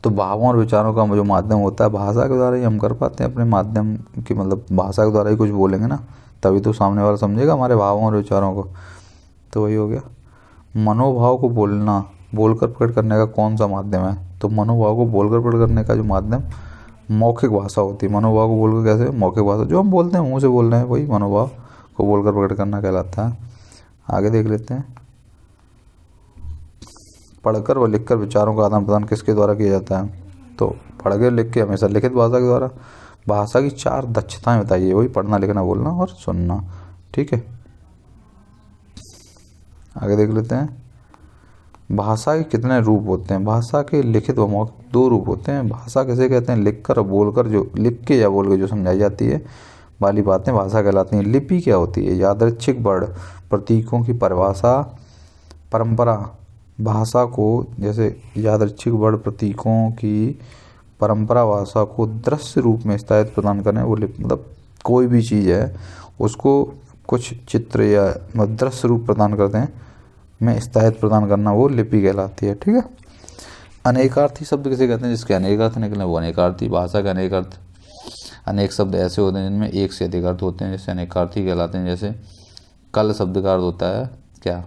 तो भावों और विचारों का जो माध्यम होता है, भाषा के द्वारा ही हम कर पाते हैं अपने माध्यम की, मतलब भाषा के द्वारा ही कुछ बोलेंगे ना, तभी तो सामने वाला समझेगा हमारे भावों और विचारों को, तो वही हो गया। मनोभाव को बोलना, बोलकर प्रकट करने का कौन सा माध्यम है, तो मनोभाव को बोलकर प्रकट करने का जो माध्यम मौखिक भाषा होती है। मनोभाव को बोलकर कैसे, मौखिक भाषा, जो हम बोलते हैं मुँह से बोल रहे हैं, वही मनोभाव को बोलकर प्रकट करना कहलाता है। आगे देख लेते हैं, पढ़कर व लिखकर विचारों का आदान प्रदान किसके द्वारा किया जाता है, तो पढ़ के लिख के हमेशा लिखित भाषा के द्वारा। भाषा की 4 दक्षताएं बताइए, वही पढ़ना लिखना बोलना और सुनना, ठीक है। आगे देख लेते हैं, भाषा के कितने रूप होते हैं, भाषा के लिखित व मौखिक 2 रूप होते हैं। भाषा किसे कहते हैं, लिख कर और बोलकर, जो लिख के या बोल के जो समझाई जाती है वाली बातें भाषा कहलाती हैं। लिपि क्या होती है, यादृच्छिक वर्ण प्रतीकों की परिभाषा परंपरा। भाषा को, जैसे यादृच्छिक वर्ण प्रतीकों की परंपरा भाषा को दृश्य रूप में स्थायित्व प्रदान करने, वो मतलब कोई भी चीज़ है उसको कुछ चित्र या दृश्य रूप प्रदान करते हैं में स्थायित्व प्रदान करना, वो लिपि कहलाती है, ठीक है। अनेकार्थी शब्द किसे कहते हैं, जिसके अनेक अर्थ निकले वो अनेकार्थी। भाषा के अनेक अर्थ, अनेक शब्द ऐसे होते हैं जिनमें एक से अधिक अर्थ होते हैं, जैसे अनेकार्थी कहलाते हैं। जैसे कल शब्द का अर्थ होता है क्या,